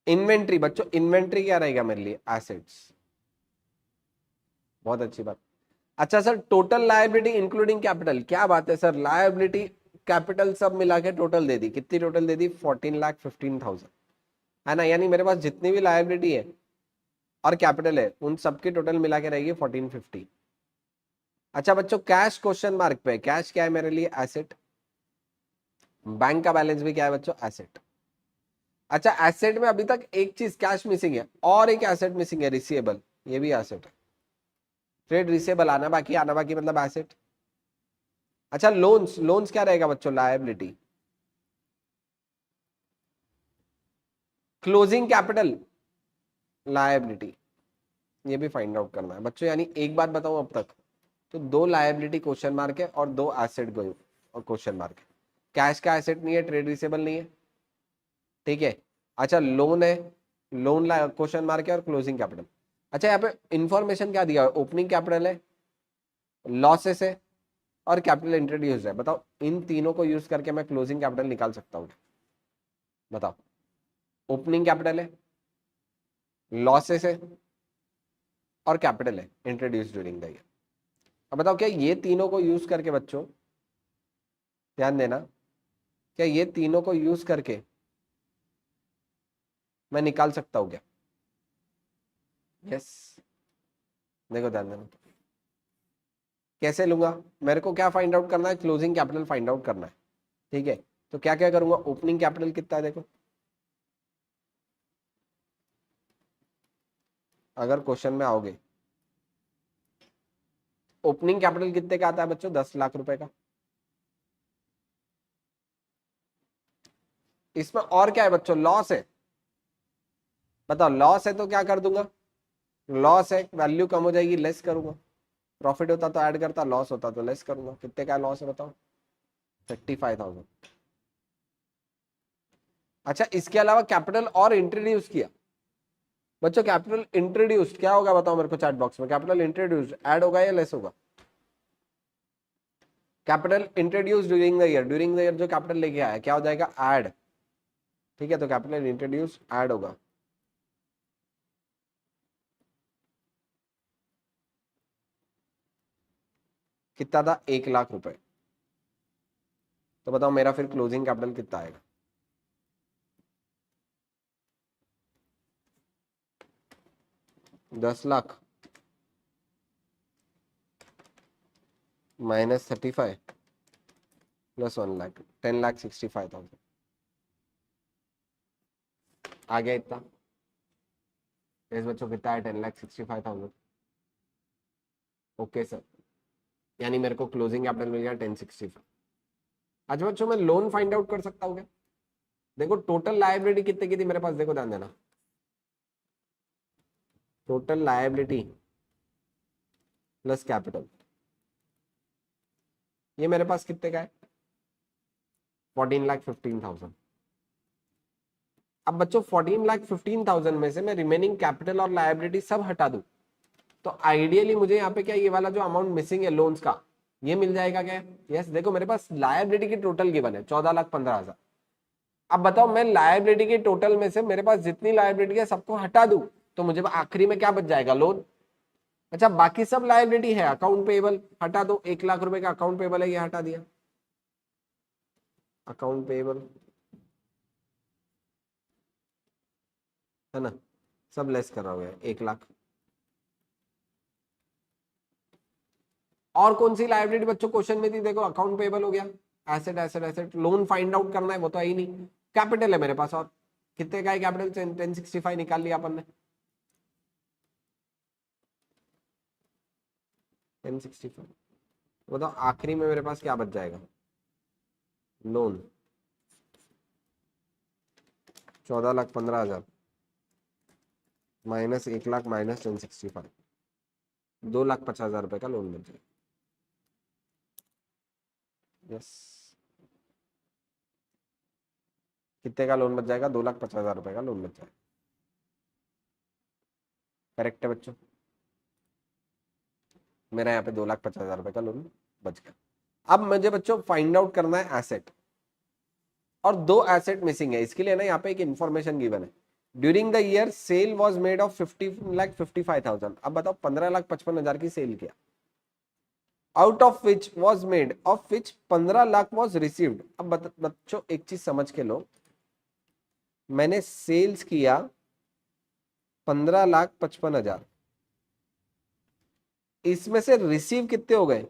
इन्वेंट्री बच्चों, इन्वेंट्री क्या रहेगा मेरे लिए, एसेट्स। बहुत अच्छी बात। अच्छा sir, total liability including capital, क्या बात है सर, लायबिलिटी कैपिटल सब मिला के टोटल दे दी, कितनी टोटल दे दी, 14,15,000 है ना, यानी मेरे पास जितनी भी लायबिलिटी है और कैपिटल है उन सबकी टोटल मिला के रहेगी 1450। अच्छा बच्चों, कैश क्वेश्चन मार्क पे, कैश क्या है मेरे लिए, एसेट। बैंक का बैलेंस भी क्या है बच्चों, एसेट। अच्छा, एसेट में अभी तक एक चीज कैश मिसिंग है, और एक एसेट मिसिंग है, रिसीवेबल, ये भी एसेट है। ट्रेड रिसीवेबल आना बाकी, आना बाकी मतलब एसेट। अच्छा, लोन्स, लोन्स क्या रहेगा बच्चों, लायबिलिटी। Closing capital, liability. ये भी फाइंड आउट करना है बच्चों, यानी एक बात बताऊं अब तक, तो 2 लायबिलिटी क्वेश्चन मार्क है और 2 एसेट गए और क्वेश्चन मार्क है। कैश का एसेट नहीं है, ट्रेड रिसीवेबल नहीं है, ठीक है। अच्छा, लोन है, लोन क्वेश्चन मार्क है और क्लोजिंग कैपिटल। अच्छा, यहाँ पे इंफॉर्मेशन क्या दिया है, ओपनिंग कैपिटल है, लॉसेस है और कैपिटल इंट्रोड्यूस है। बताओ, इन तीनों को यूज करके मैं क्लोजिंग कैपिटल निकाल सकता हूँ, बताओ। ओपनिंग कैपिटल है, लॉसेस है और कैपिटल है इंट्रोड्यूस ड्यूरिंग द ईयर। अब बताओ, क्या ये तीनों को यूज करके बच्चों, ध्यान देना, क्या ये तीनों को यूज करके मैं निकाल सकता हूँ क्या, यस। देखो ध्यान देना, कैसे लूंगा, मेरे को क्या फाइंड आउट करना है, क्लोजिंग कैपिटल फाइंड आउट करना है, ठीक है। तो क्या क्या करूंगा, ओपनिंग कैपिटल कितना है देखो, अगर क्वेश्चन में आओगे, ओपनिंग कैपिटल कितने का आता है बच्चों, 10 लाख रुपए का। इसमें और क्या है बच्चों, लॉस है। बताओ, लॉस है तो क्या कर दूंगा, लॉस है, वैल्यू कम हो जाएगी, लेस करूंगा। प्रॉफिट होता तो ऐड करता, लॉस होता तो लेस करूंगा। कितने का लॉस है बताओ, 35,000। अच्छा, इसके अलावा कैपिटल और इंट्रोड्यूस किया बच्चों, कैपिटल इंट्रोड्यूस्ड क्या होगा बताओ मेरे को चैट बॉक्स में। कैपिटल इंट्रोड्यूस्ड ऐड होगा या लेस होगा? Capital introduce during the year, during the year जो कैपिटल लेके आया क्या हो जाएगा? ऐड। ठीक है, तो कैपिटल इंट्रोड्यूस ऐड होगा। कितना था? 1 लाख रुपए। तो बताओ मेरा फिर क्लोजिंग कैपिटल कितना आएगा? $10 माइनस 35 प्लस 1 लाख, 10,65,000 आ गया। इतना इस बच्चों कितना है? 10,65,000। ओके सर, यानी मेरे को क्लोजिंग कैपिटल मिल गया 1065। अच्छा बच्चों, मैं लोन फाइंड आउट कर सकता हूँ क्या? देखो टोटल लायबिलिटी कितने की थी मेरे पास, देखो ध्यान देना। टोटल लायबिलिटी प्लस कैपिटल, ये मेरे पास कितने का है? 14,15,000। अब बच्चों 14,15,000 में से मैं रिमेनिंग कैपिटल और लायबिलिटी सब हटा दूं तो आइडियली मुझे यहाँ पे क्या ये वाला जो अमाउंट मिसिंग है लोन्स का ये मिल जाएगा क्या? यस, देखो मेरे पास लायबिलिटी की टोटल गिवन है 14,15,000। अब बताओ मैं लायबिलिटी के टोटल में से मेरे पास जितनी लायबिलिटी है सबको हटा दूं तो मुझे आखिरी में क्या बच जाएगा? लोन। अच्छा, बाकी सब लायबिलिटी है, अकाउंट पेबल हटा दो, 1 लाख रुपए का अकाउंट पेबल है, ये हटा दिया। अकाउंट पेबल है ना, सब लेस कर रहा हूँ 1 लाख। और कौन सी लायबिलिटी बच्चों क्वेश्चन में थी? देखो अकाउंट पेबल हो गया, asset asset asset, loan find out करना है वो तो है ही नहीं। कैपिटल है मेरे पास, और कितने का है कैपिटल? 1065 निकाल लिया अपन ने। 1065 बताओ आखिरी में मेरे पास क्या बच जाएगा? लोन 14,15,000 माइनस 1 लाख माइनस 1065, 2,50,000 रुपए का लोन बच जाएगा। यस, कितने का लोन बच जाएगा? 2,50,000 रुपए का लोन बच जाएगा। करेक्ट है बच्चों, मेरा यहाँ पे 2,50,000 रुपए का लोन बच गया। अब मुझे बच्चों फाइंड आउट करना है एसेट, और दो एसेट मिसिंग है। इसके लिए ना यहाँ पे एक इंफॉर्मेशन गिवन है, during the year cell was made of 50,55,000। अब बताओ 15,55,000 की सेल किया, out of which was made, of which 15 lakh was received. अब बच्चों एक चीज समझ के लो, मैंने सेल्स किया 15,55,000, इसमें से रिसीव कितने हो गए?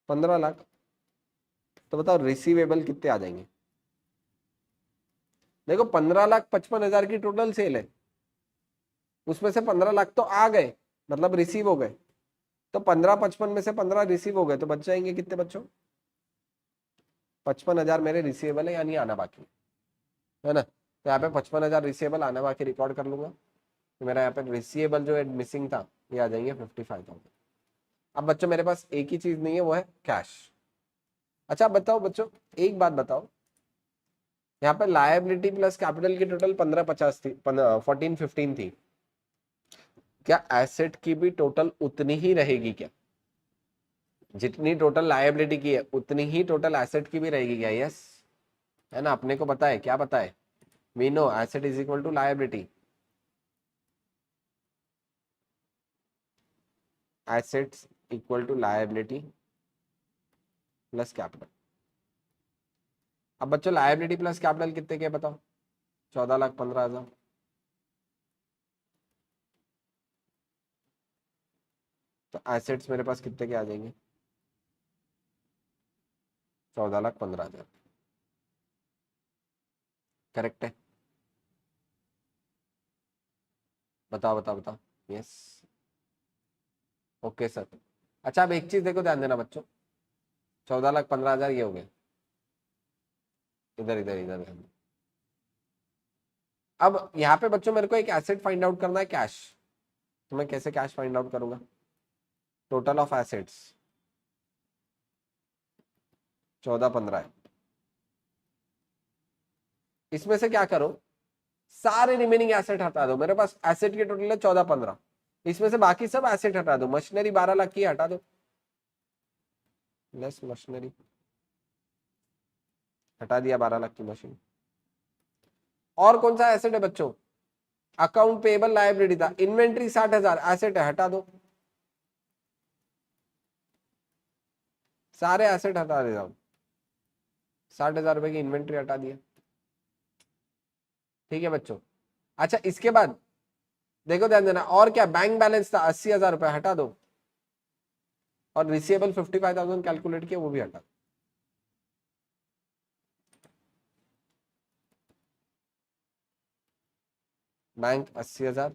15 लाख। तो बताओ रिसीवेबल कितने आ जाएंगे? देखो 15,55,000 की टोटल सेल है, उसमें से 15 लाख तो आ गए, मतलब रिसीव हो गए। तो 15,55 में से 15 रिसीव हो गए तो बच जाएंगे कितने बच्चों? 55,000 मेरे रिसीवेबल है, यानी आना बाकी है ना। तो यहाँ पे 55,000 रिसीवेबल आना बाकी रिकॉर्ड कर लूंगा, तो मेरा यहाँ पे रिसीवेबल जो है मिसिंग था ये आ जाएंगे 55,000। अब बच्चों मेरे पास एक ही चीज नहीं है, वो है कैश। अच्छा बताओ बच्चों, एक बात बताओ, यहाँ पे लायबिलिटी प्लस कैपिटल की टोटल 15,50 थी, 14,15 थी, क्या एसेट की भी टोटल उतनी ही रहेगी क्या? जितनी टोटल लायबिलिटी की है उतनी ही टोटल एसेट की भी रहेगी क्या? यस, है ना, अपने को पता है, क्या पता है? We know asset is equal to liability, assets equal to liability plus capital. अब बच्चों लायबिलिटी प्लस कैपिटल कितने के बताओ? 14,15,000। तो एसेट्स मेरे पास कितने के आ जाएंगे? 14,15,000। करेक्ट है, बताओ बताओ बताओ। Yes, okay sir. अच्छा अब एक चीज देखो, ध्यान देना बच्चों, 14,15,000 ये हो गए, इधर इधर इधर ध्यान दो। अब यहाँ पे बच्चों मेरे को एक एसेट फाइंड आउट करना है, कैश। तो मैं कैसे कैश फाइंड आउट करूंगा? टोटल ऑफ एसेट्स 14-15 है। इसमें से क्या करो, सारे रिमेनिंग एसेट हटा दो। मेरे पास एसेट के टोटल है 14-15, इसमें से बाकी सब एसेट हटा दो। मशीनरी 12 लाख की हटा दो, लेस मशीनरी हटा दिया, 12 लाख की मशीन। और कौन सा एसेट है बच्चों, अकाउंट पेबल लायबिलिटी था, इन्वेंट्री 60,000 एसेट है, हटा दो, सारे एसेट हटा देता हूं। 60,000 रुपए की इन्वेंट्री हटा दिया, ठीक है बच्चों। अच्छा इसके बाद देखो ध्यान देना, और क्या बैंक बैलेंस था 80,000 रुपए, हटा दो। और रिसीवेबल 55,000 कैलकुलेट किया, वो भी हटा दो। बैंक 80,000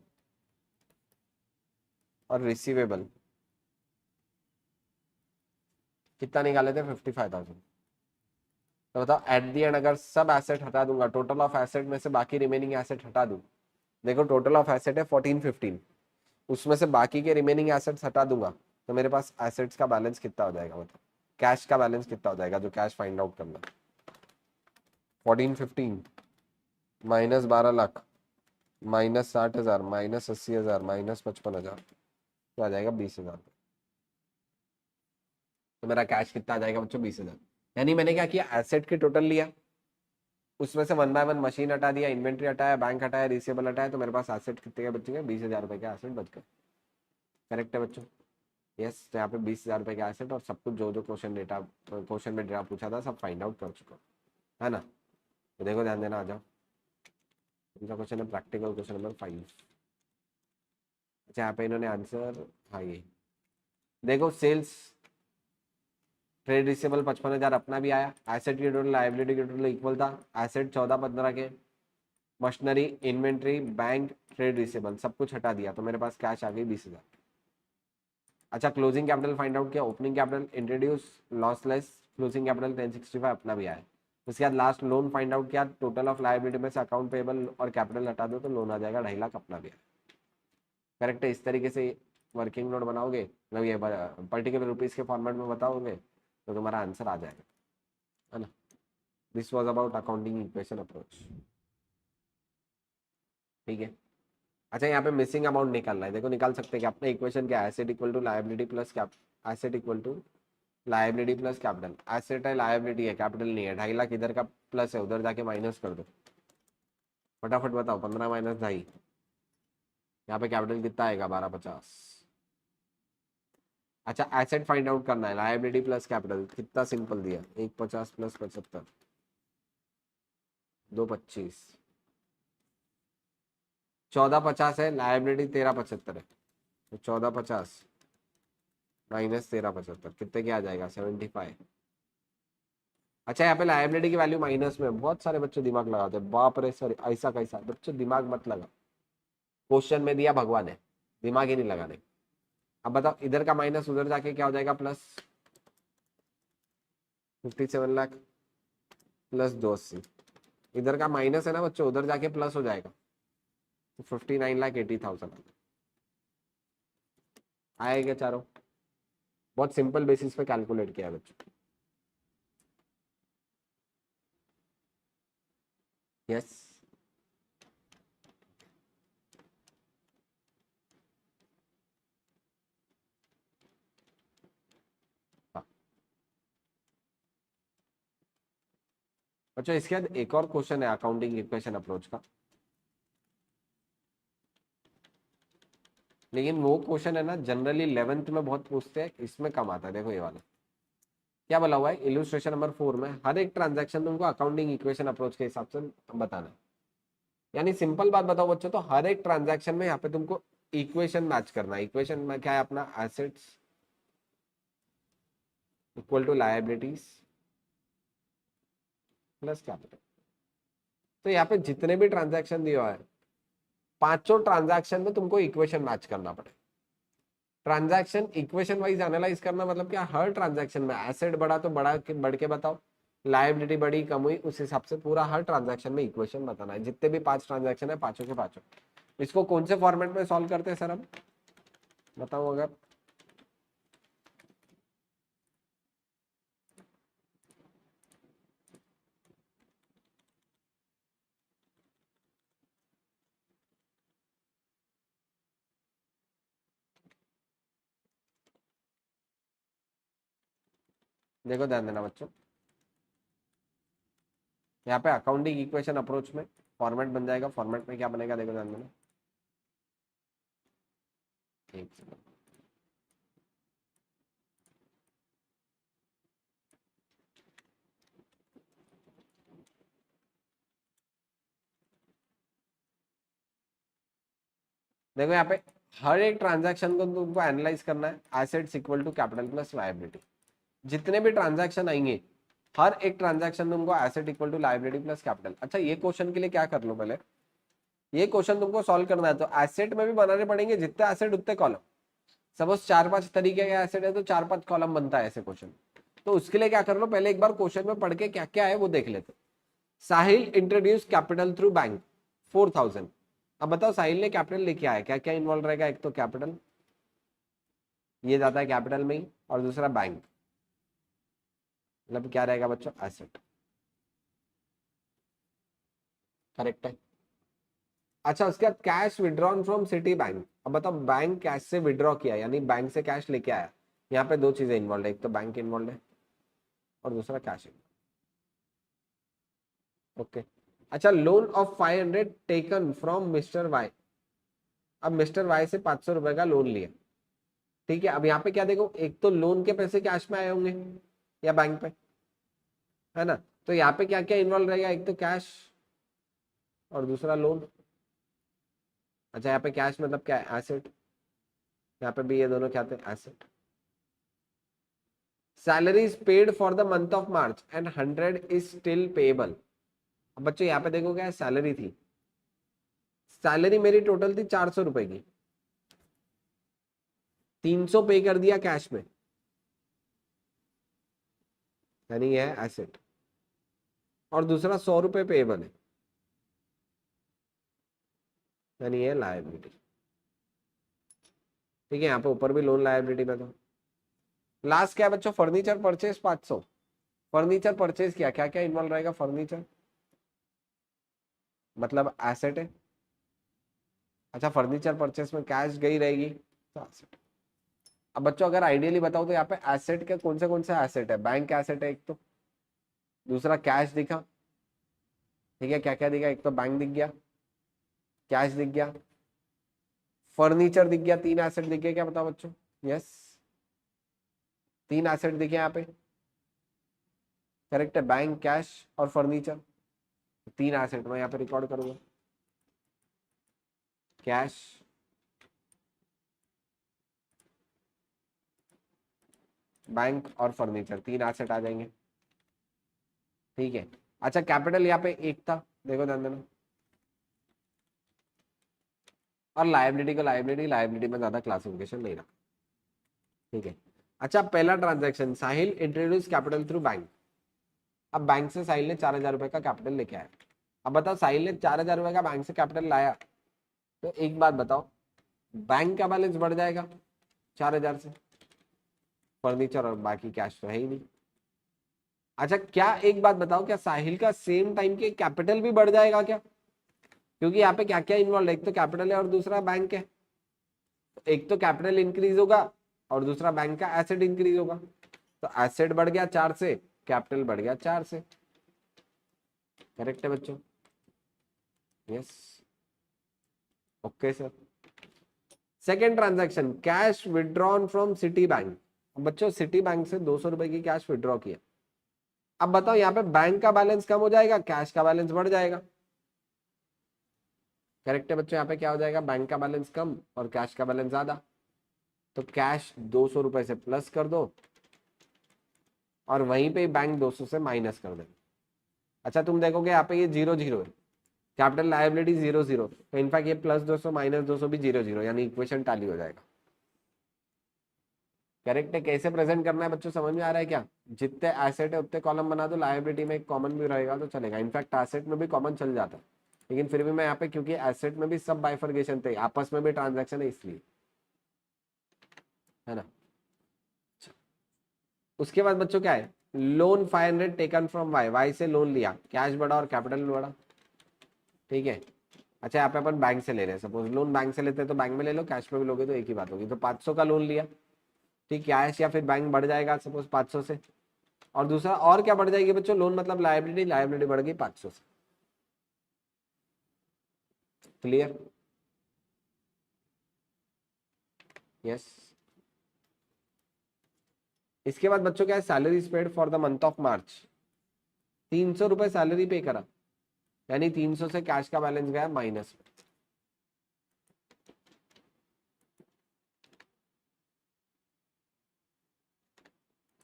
और रिसीवेबल कितना निकाले थे, 55,000। तो बताओ एट दी एंड अगर सब एसेट हटा दूंगा, टोटल ऑफ एसेट में से बाकी रिमेनिंग एसेट हटा दूं, देखो टोटल ऑफ एसेट है 14-15, उसमें से बाकी के रिमेनिंग एसेट्स हटा दूंगा, तो मेरे पास एसेट्स का बैलेंस कितना हो जाएगा, मतलब कैश का बैलेंस कितना हो जाएगा, जो कैश फाइंड आउट करना। 14-15 minus 12 lakh minus 60,000 minus 80,000 minus 55,000, तो आ जाएगा 20,000। तो मेरा कैश कितना आ जाएगा बच्चों, 20,000। यानी मैंने क्या किया, एसेट के टोटल लिया, उसमें से 1 बाय 1 मशीन हटा दिया, इन्वेंट्री हटाया, बैंक हटाया, रिसीवेबल हटाया, तो मेरे पास एसेट कितने के बचेंगे, 20,000 रुपए के एसेट बच गए। करेक्ट है बच्चों, यस। तो यहाँ पे 20,000 रुपए के एसेट और सब कुछ जो जो क्वेश्चन में डेटा पूछा था सब फाइंड आउट कर चुका है ना। तो देखो ध्यान देना, आ जाओ। इनका क्वेश्चन है प्रैक्टिकल क्वेश्चन नंबर 5। अच्छा यहाँ पे इन्होंने आंसर, हाँ ये देखो, सेल्स ट्रेड रिसीवेबल 55,000 अपना भी आया, एसेट की टोटल लायबिलिटी की टोटल इक्वल था, एसेट 14-15 के, machinery, inventory, bank, trade receivable सब कुछ हटा दिया, तो मेरे पास कैश आ गई 20,000। अच्छा क्लोजिंग कैपिटल फाइंड आउट किया, opening capital introduce, lossless closing capital 1065 अपना भी आया। उसके बाद लास्ट लोन फाइंड आउट किया, टोटल ऑफ लायबिलिटी में से अकाउंट पेबल और कैपिटल हटा दो तो लोन आ जाएगा 2.5 लाख, अपना भी आया। करेक्ट है, इस तरीके से वर्किंग नोट बनाओगे, मतलब ये पर्टिकुलर रुपीज के फॉर्मेट में बताओगे तो तुम्हारा आंसर आ जाएगा, है ना। This was about accounting equation approach, ठीक है। अच्छा यहाँ पे मिसिंग अमाउंट निकालना है, देखो निकाल सकते हैं कि अपने इक्वेशन क्या है, asset equal to liability plus cap, asset equal to liability plus capital, asset है लायबिलिटी है कैपिटल नहीं है, 2.5 लाख इधर का प्लस है, उधर जाके माइनस कर दो, फटाफट बताओ, 15 माइनस 2.5, यहाँ पे कैपिटल कितना आएगा, 1250। अच्छा एसेट फाइंड आउट करना है, लायबिलिटी प्लस कैपिटल कितना सिंपल दिया, 150 प्लस 75, 225, 1450 है, लायबिलिटी 1375 है, तो 1450 माइनस 1375 कितने क्या आ जाएगा, 75। अच्छा यहाँ पे लायबिलिटी की वैल्यू माइनस में, बहुत सारे बच्चे दिमाग लगाते हैं, बाप रे सर ऐसा कैसा, बच्चे दिमाग मत लगा, क्वेश्चन में दिया भगवान है, दिमाग ही नहीं लगाने। अब बताओ इधर का माइनस उधर जाके क्या हो जाएगा, प्लस 57 लाख प्लस 280, इधर का माइनस है ना बच्चों, उधर जाके प्लस हो जाएगा, तो 59,80,000 आएगा चारों। बहुत सिंपल बेसिस पे कैलकुलेट किया है बच्चों, यस। बच्चों इसके बाद एक और क्वेश्चन है अकाउंटिंग इक्वेशन अप्रोच का, लेकिन वो क्वेश्चन है ना जनरली 11th में बहुत पूछते हैं, इसमें कम आता है। देखो ये वाला क्या बोला हुआ है, इलुस्ट्रेशन नंबर 4 में हर एक ट्रांजैक्शन तुमको अकाउंटिंग इक्वेशन अप्रोच के हिसाब से बताना है। यानी सिंपल बात बताओ बच्चों, तो हर एक ट्रांजैक्शन में यहाँ पे तुमको इक्वेशन मैच करना है। इक्वेशन में क्या है अपना, assets equal to liabilities plus capital. तो यहाँ पे जितने भी ट्रांजैक्शन दिया है, पांचों ट्रांजैक्शन में तुमको इक्वेशन मैच करना पड़े। ट्रांजैक्शन इक्वेशन वाइज एनालाइज करना मतलब क्या, हर ट्रांजैक्शन में एसेट बढ़ा तो बढ़ के बताओ, लायबिलिटी बढ़ी कम हुई उस हिसाब से पूरा हर ट्रांजैक्शन में इक्वेशन बताना है। जितने भी 5 ट्रांजैक्शन है पांचों के पांचों। इसको कौन से फॉर्मेट में सॉल्व करते हैं सर हम, बताओ अगर। देखो ध्यान देना बच्चों, यहाँ पे अकाउंटिंग इक्वेशन अप्रोच में फॉर्मेट बन जाएगा। फॉर्मेट में क्या बनेगा देखो ध्यान देना, एक सेकंड। देखो यहाँ पे हर एक ट्रांजैक्शन को तुमको एनालाइज करना है। Assets equal to capital plus liability. जितने भी ट्रांजैक्शन आएंगे, हर एक ट्रांजैक्शन तुमको asset equal to liability plus capital. अच्छा, ये क्वेश्चन के लिए क्या कर लो, पहले ये क्वेश्चन तुमको सॉल्व करना है तो एसेट में भी बनाने पड़ेंगे, जितने एसेट उतने कॉलम। सपोज 4-5 तरीके का एसेट है तो 4-5 कॉलम बनता है ऐसे क्वेश्चन। तो उसके लिए क्या कर लो, पहले एक बार क्वेश्चन में पढ़ के क्या क्या है वो देख लेते। साहिल इंट्रोड्यूस कैपिटल थ्रू बैंक 4000। अब बताओ साहिल ने कैपिटल लेके आया, क्या क्या इन्वॉल्व रहेगा? एक तो कैपिटल, ये जाता है कैपिटल में ही, और दूसरा बैंक, मतलब क्या रहेगा बच्चों? एसेट। करेक्ट है। अच्छा, उसके बाद cash withdrawn from city bank. अब बताओ बैंक कैश से विड्रॉ किया, यानी बैंक से कैश लेके आया। यहाँ पे दो चीजें इन्वॉल्व है, एक तो बैंक इन्वॉल्व है और दूसरा कैश। ओके। अच्छा, loan of 500 taken from mister Y. अब मिस्टर वाई से 500 रुपए का लोन लिया, ठीक है। अब यहाँ पे क्या देखो, एक तो लोन के पैसे कैश में आए होंगे या बैंक पे, है ना। तो यहाँ पे क्या क्या इन्वॉल्व रहेगा, एक तो कैश और दूसरा लोन। अच्छा, यहाँ पे कैश मतलब क्या है? एसेट। यहाँ पे भी ये दोनों क्या थे? Asset. Salary is paid for the month of March and 100 is still payable. अब बच्चों यहाँ पे देखो क्या है, सैलरी थी। सैलरी मेरी टोटल थी 400 रुपए की, 300 पे कर दिया कैश में, यानी ये है एसेट। और दूसरा 100 रुपए पेएबल है, यानी ये लायबिलिटी। ठीक है, यहाँ पे ऊपर भी लोन लायबिलिटी में था। लास्ट क्या है बच्चों? Furniture purchase 500। फर्नीचर परचेज किया, क्या क्या इन्वॉल्व रहेगा? फर्नीचर मतलब एसेट है। अच्छा, फर्नीचर परचेज में कैश गई रहेगी तो एसेट। अब बच्चों अगर आइडियली बताओ तो यहाँ पे एसेट के कौन से एसेट है? बैंक एसेट है एक तो, दूसरा कैश दिखा, ठीक है। क्या क्या दिखा? एक तो बैंक दिख गया, कैश दिख गया, फर्नीचर दिख गया। 3 एसेट दिख गए क्या? बताओ बच्चों। यस, 3 एसेट दिखे यहाँ पे। करेक्ट है, बैंक, कैश और फर्नीचर, 3 एसेट मैं यहाँ पे रिकॉर्ड करूंगा। कैश, बैंक और फर्नीचर, 3 एसेट आ जाएंगे, ठीक है। अच्छा, कैपिटल यहाँ पे एक था, देखो ध्यान देना। और लायबिलिटी को लायबिलिटी में ज्यादा क्लासिफिकेशन नहीं रहा, ठीक है। अच्छा, पहला ट्रांजैक्शन, साहिल इंट्रोड्यूस कैपिटल थ्रू बैंक। अब बैंक से साहिल ने 4000 रुपए का कैपिटल लेके आया। अब बताओ साहिल ने 4000 रुपए का बैंक से कैपिटल लाया, तो एक बात बताओ, बैंक का बैलेंस बढ़ जाएगा 4000 से, फर्नीचर और बाकी कैश तो है ही नहीं। अच्छा, क्या एक बात बताओ, क्या साहिल का सेम टाइम के कैपिटल भी बढ़ जाएगा क्या? क्योंकि यहाँ पे क्या क्या इन्वॉल्व है, एक तो कैपिटल है और दूसरा बैंक है। एक तो कैपिटल इंक्रीज होगा और दूसरा बैंक का एसेट इंक्रीज होगा। तो एसेट बढ़ गया 4 से, कैपिटल बढ़ गया 4 से। करेक्ट है बच्चों? Yes, okay sir. Second transaction, cash withdrawn from city bank. बच्चों सिटी बैंक से 200 रुपए की कैश विड्रॉ किया। अब बताओ यहाँ पे बैंक का बैलेंस कम हो जाएगा, कैश का बैलेंस बढ़ जाएगा। करेक्ट है बच्चों, यहाँ पे क्या हो जाएगा? बैंक का बैलेंस कम और कैश का बैलेंस ज्यादा। तो कैश 200 रुपए से प्लस कर दो और वहीं पे बैंक 200 से माइनस कर दे। अच्छा, तुम देखोगे यहाँ पे ये 0-0 है, कैपिटल लायबिलिटी 0-0, तो इनफैक्ट ये +200 -200 भी 0-0, यानी इक्वेशन टाली हो जाएगा। करेक्ट है। कैसे प्रेजेंट करना है बच्चों, समझ में आ रहा है क्या? जितने एसेट है उतने कॉलम बना दो, लायबिलिटी में एक कॉमन भी रहेगा तो चलेगा। इनफैक्ट एसेट में भी कॉमन चल जाता है, लेकिन फिर भी मैं यहाँ पे, क्योंकि एसेट में भी सब बाइफर्गेशन थे, आपस में भी ट्रांजैक्शन है इसलिए, है ना। उसके बाद बच्चों क्या है? Loan 500 taken from Y. Y से लोन लिया, कैश बढ़ा और कैपिटल बढ़ा, ठीक है। अच्छा, यहाँ पे अपन बैंक से ले रहे हैं, सपोज लोन बैंक से लेते हैं तो बैंक में ले लो, कैश में भी लोगे तो एक ही बात होगी। तो 500 का लोन लिया, ठीक, कैश या फिर बैंक बढ़ जाएगा सपोज 500 से, और दूसरा और क्या बढ़ जाएगी बच्चों, लोन मतलब लायबिलिटी, लायबिलिटी बढ़ गई 500 से। क्लियर? यस। इसके बाद बच्चों क्या है, salary paid for the month of March. 300 रुपए सैलरी पे करा, यानी 300 से कैश का बैलेंस गया माइनस।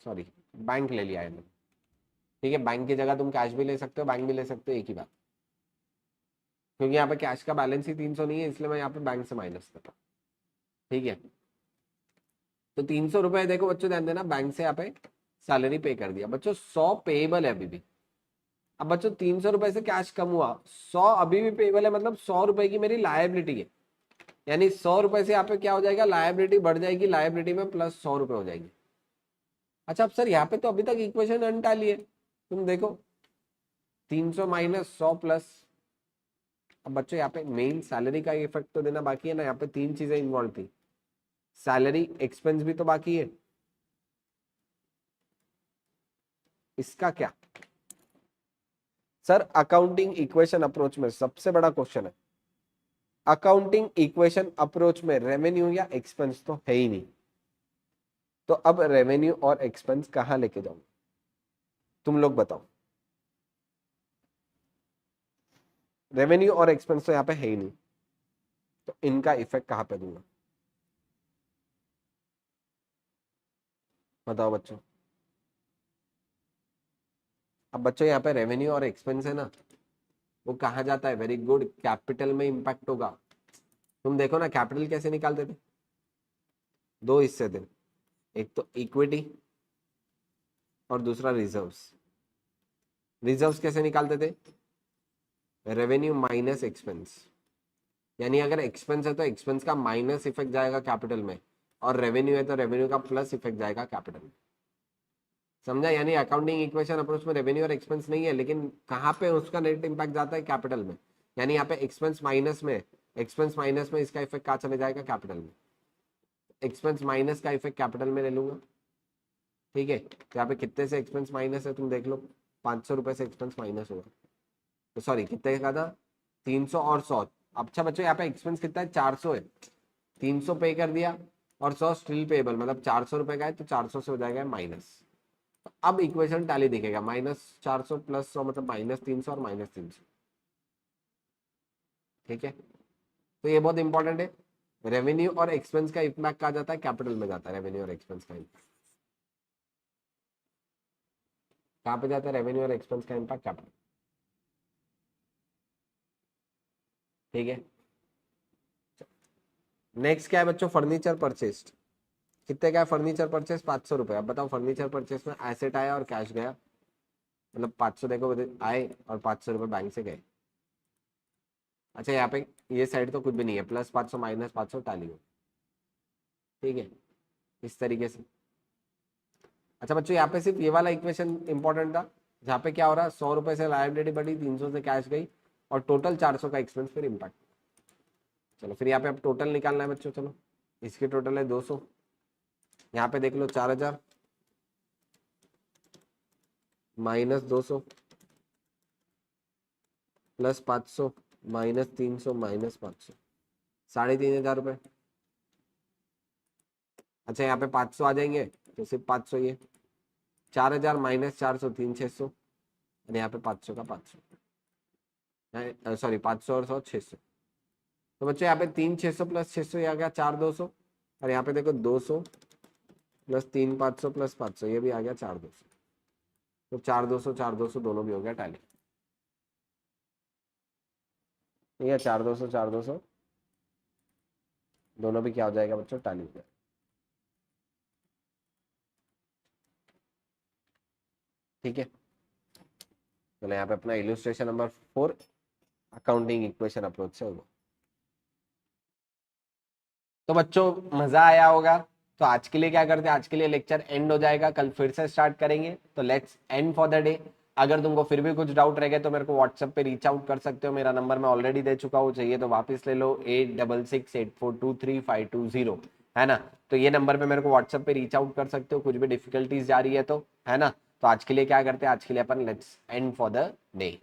सॉरी, बैंक ले लिया है मैंने। ठीक है, बैंक की जगह तुम कैश भी ले सकते हो, बैंक भी ले सकते हो, एक ही बात। क्योंकि यहाँ पे कैश का बैलेंस ही 300 नहीं है, इसलिए मैं यहाँ पे बैंक से माइनस कर रहा हूँ। ठीक है, तो 300 रुपए देखो बच्चों, ध्यान देना, बैंक से यहाँ पे सैलरी पे कर दिया बच्चों। 100 पेएबल है अभी भी। अब बच्चों 300 रुपए से कैश कम हुआ, 100 अभी भी पेएबल है, मतलब 100 रुपए की मेरी लायबिलिटी है। यानी 100 रुपए से यहाँ पे क्या हो जाएगा, लायबिलिटी बढ़ जाएगी, लायबिलिटी में प्लस 100 रुपए हो जाएगी। अच्छा, अब सर यहाँ पे तो अभी तक इक्वेशन अनटाली है, तुम देखो 300 माइनस 100 प्लस। अब बच्चों यहाँ पे मेन सैलरी का इफेक्ट तो देना बाकी है ना, यहाँ पे 3 चीजें इन्वॉल्व थी, सैलरी, एक्सपेंस भी तो बाकी है। इसका क्या सर, अकाउंटिंग इक्वेशन अप्रोच में सबसे बड़ा क्वेश्चन है, अकाउंटिंग इक्वेशन अप्रोच में रेवेन्यू या एक्सपेंस तो है ही नहीं, तो अब रेवेन्यू और एक्सपेंस कहां लेके जाऊं, तुम लोग बताओ। रेवेन्यू और एक्सपेंस तो यहाँ पे है ही नहीं, तो इनका इफेक्ट कहां पे दूंगा, बताओ बच्चों। अब बच्चों यहाँ पे रेवेन्यू और एक्सपेंस है ना, वो कहा जाता है, वेरी गुड, कैपिटल में इंपैक्ट होगा। तुम देखो ना, कैपिटल कैसे निकालते थे, दो हिस्से थे, एक तो इक्विटी और दूसरा रिजर्व्स। रिजर्व्स कैसे निकालते थे, रेवेन्यू माइनस एक्सपेंस, यानी अगर एक्सपेंस है तो एक्सपेंस का माइनस इफेक्ट जाएगा कैपिटल में, और रेवेन्यू है तो रेवेन्यू का प्लस इफेक्ट जाएगा कैपिटल में। समझा? यानी अकाउंटिंग इक्वेशन अप्रोच में रेवेन्यू और एक्सपेंस नहीं है, लेकिन कहाँ पे उसका नेट इंपैक्ट जाता है, कैपिटल में। यानी यहाँ पे एक्सपेंस माइनस में, इसका इफेक्ट कहाँ चले जाएगा, कैपिटल में। एक्सपेंस माइनस का इफेक्ट कैपिटल में ले लूंगा। ठीक है, तो यहाँ पे कितने से एक्सपेंस माइनस है तुम देख लो, 500 रुपए से एक्सपेंस माइनस होगा, तो सॉरी कितने का था, 300 और 100। अच्छा बच्चों, यहाँ पे एक्सपेंस कितना है, 400 है, 300 पे कर दिया और 100 स्टिल पेबल, मतलब 400 रुपए का है, तो 400 से हो जाएगा माइनस। अब इक्वेशन टैली दिखेगा, -400 प्लस 100 मतलब -300 और -300। ठीक है, तो ये बहुत इंपॉर्टेंट है। रेवेन्यू और एक्सपेंस का इम्पैक्ट कहा जाता है, कैपिटल में जाता है रेवेन्यू और एक्सपेंस का इम्पैक्ट। कहाँ पे जाता है रेवेन्यू और एक्सपेंस का इम्पैक्ट, कैपिटल। ठीक है, नेक्स्ट क्या है बच्चों, फर्नीचर परचेस्ड। कितने का है फर्नीचर परचेस, 500 रुपए। अब बताओ, फर्नीचर परचेस में एसेट आया और कैश गया, मतलब 500 देखो आए और 500 रुपए बैंक से गए। अच्छा, यहाँ पे ये साइड तो कुछ भी नहीं है, +500 -500 टाली हो। ठीक है, इस तरीके से। अच्छा बच्चों, यहाँ पे सिर्फ ये वाला इक्वेशन इंपॉर्टेंट था, जहाँ पे क्या हो रहा है, 100 रुपए से लायबिलिटी बढ़ी, 300 से कैश गई, और टोटल 400 का एक्सपेंस फिर इम्पैक्ट। चलो फिर यहाँ पे अब टोटल निकालना है बच्चों। चलो, इसकी टोटल है 200, यहाँ पे देख लो 4000 -200 +500 -300 -500, 3500 रुपए। अच्छा, यहाँ पे 500 आ जाएंगे, तो सिर्फ 500 ये, 4000 -400 3600, और यहाँ पे 500 का 500, सॉरी 500 और 100 600। तो बच्चों यहाँ पे 3600 प्लस 600 ये आ गया 4200, और यहाँ पे देखो 200 प्लस 3500 प्लस 500 ये भी आ गया 4200। तो 4200 4200 दोनों भी हो गया टैली। ठीक है, 4200 4200 दोनों भी क्या हो जाएगा बच्चों, टैली हो जाएगा। ठीक है, चलो यहाँ पे अपना illustration number 4 accounting equation approach से होगा। तो बच्चों मजा आया होगा। तो आज के लिए क्या करते हैं, आज के लिए लेक्चर एंड हो जाएगा, कल फिर से स्टार्ट करेंगे। तो let's end for the day. अगर तुमको फिर भी कुछ डाउट रह गए तो मेरे को व्हाट्सएप पे रीच आउट कर सकते हो, मेरा नंबर मैं ऑलरेडी दे चुका हूँ, चाहिए तो वापस ले लो, 8668423520, है ना। तो ये नंबर पे मेरे को व्हाट्सएप पे रीच आउट कर सकते हो, कुछ भी डिफिकल्टीज जा रही है तो, है ना। तो आज के लिए क्या करते हैं, आज के लिए अपन let's end for the day.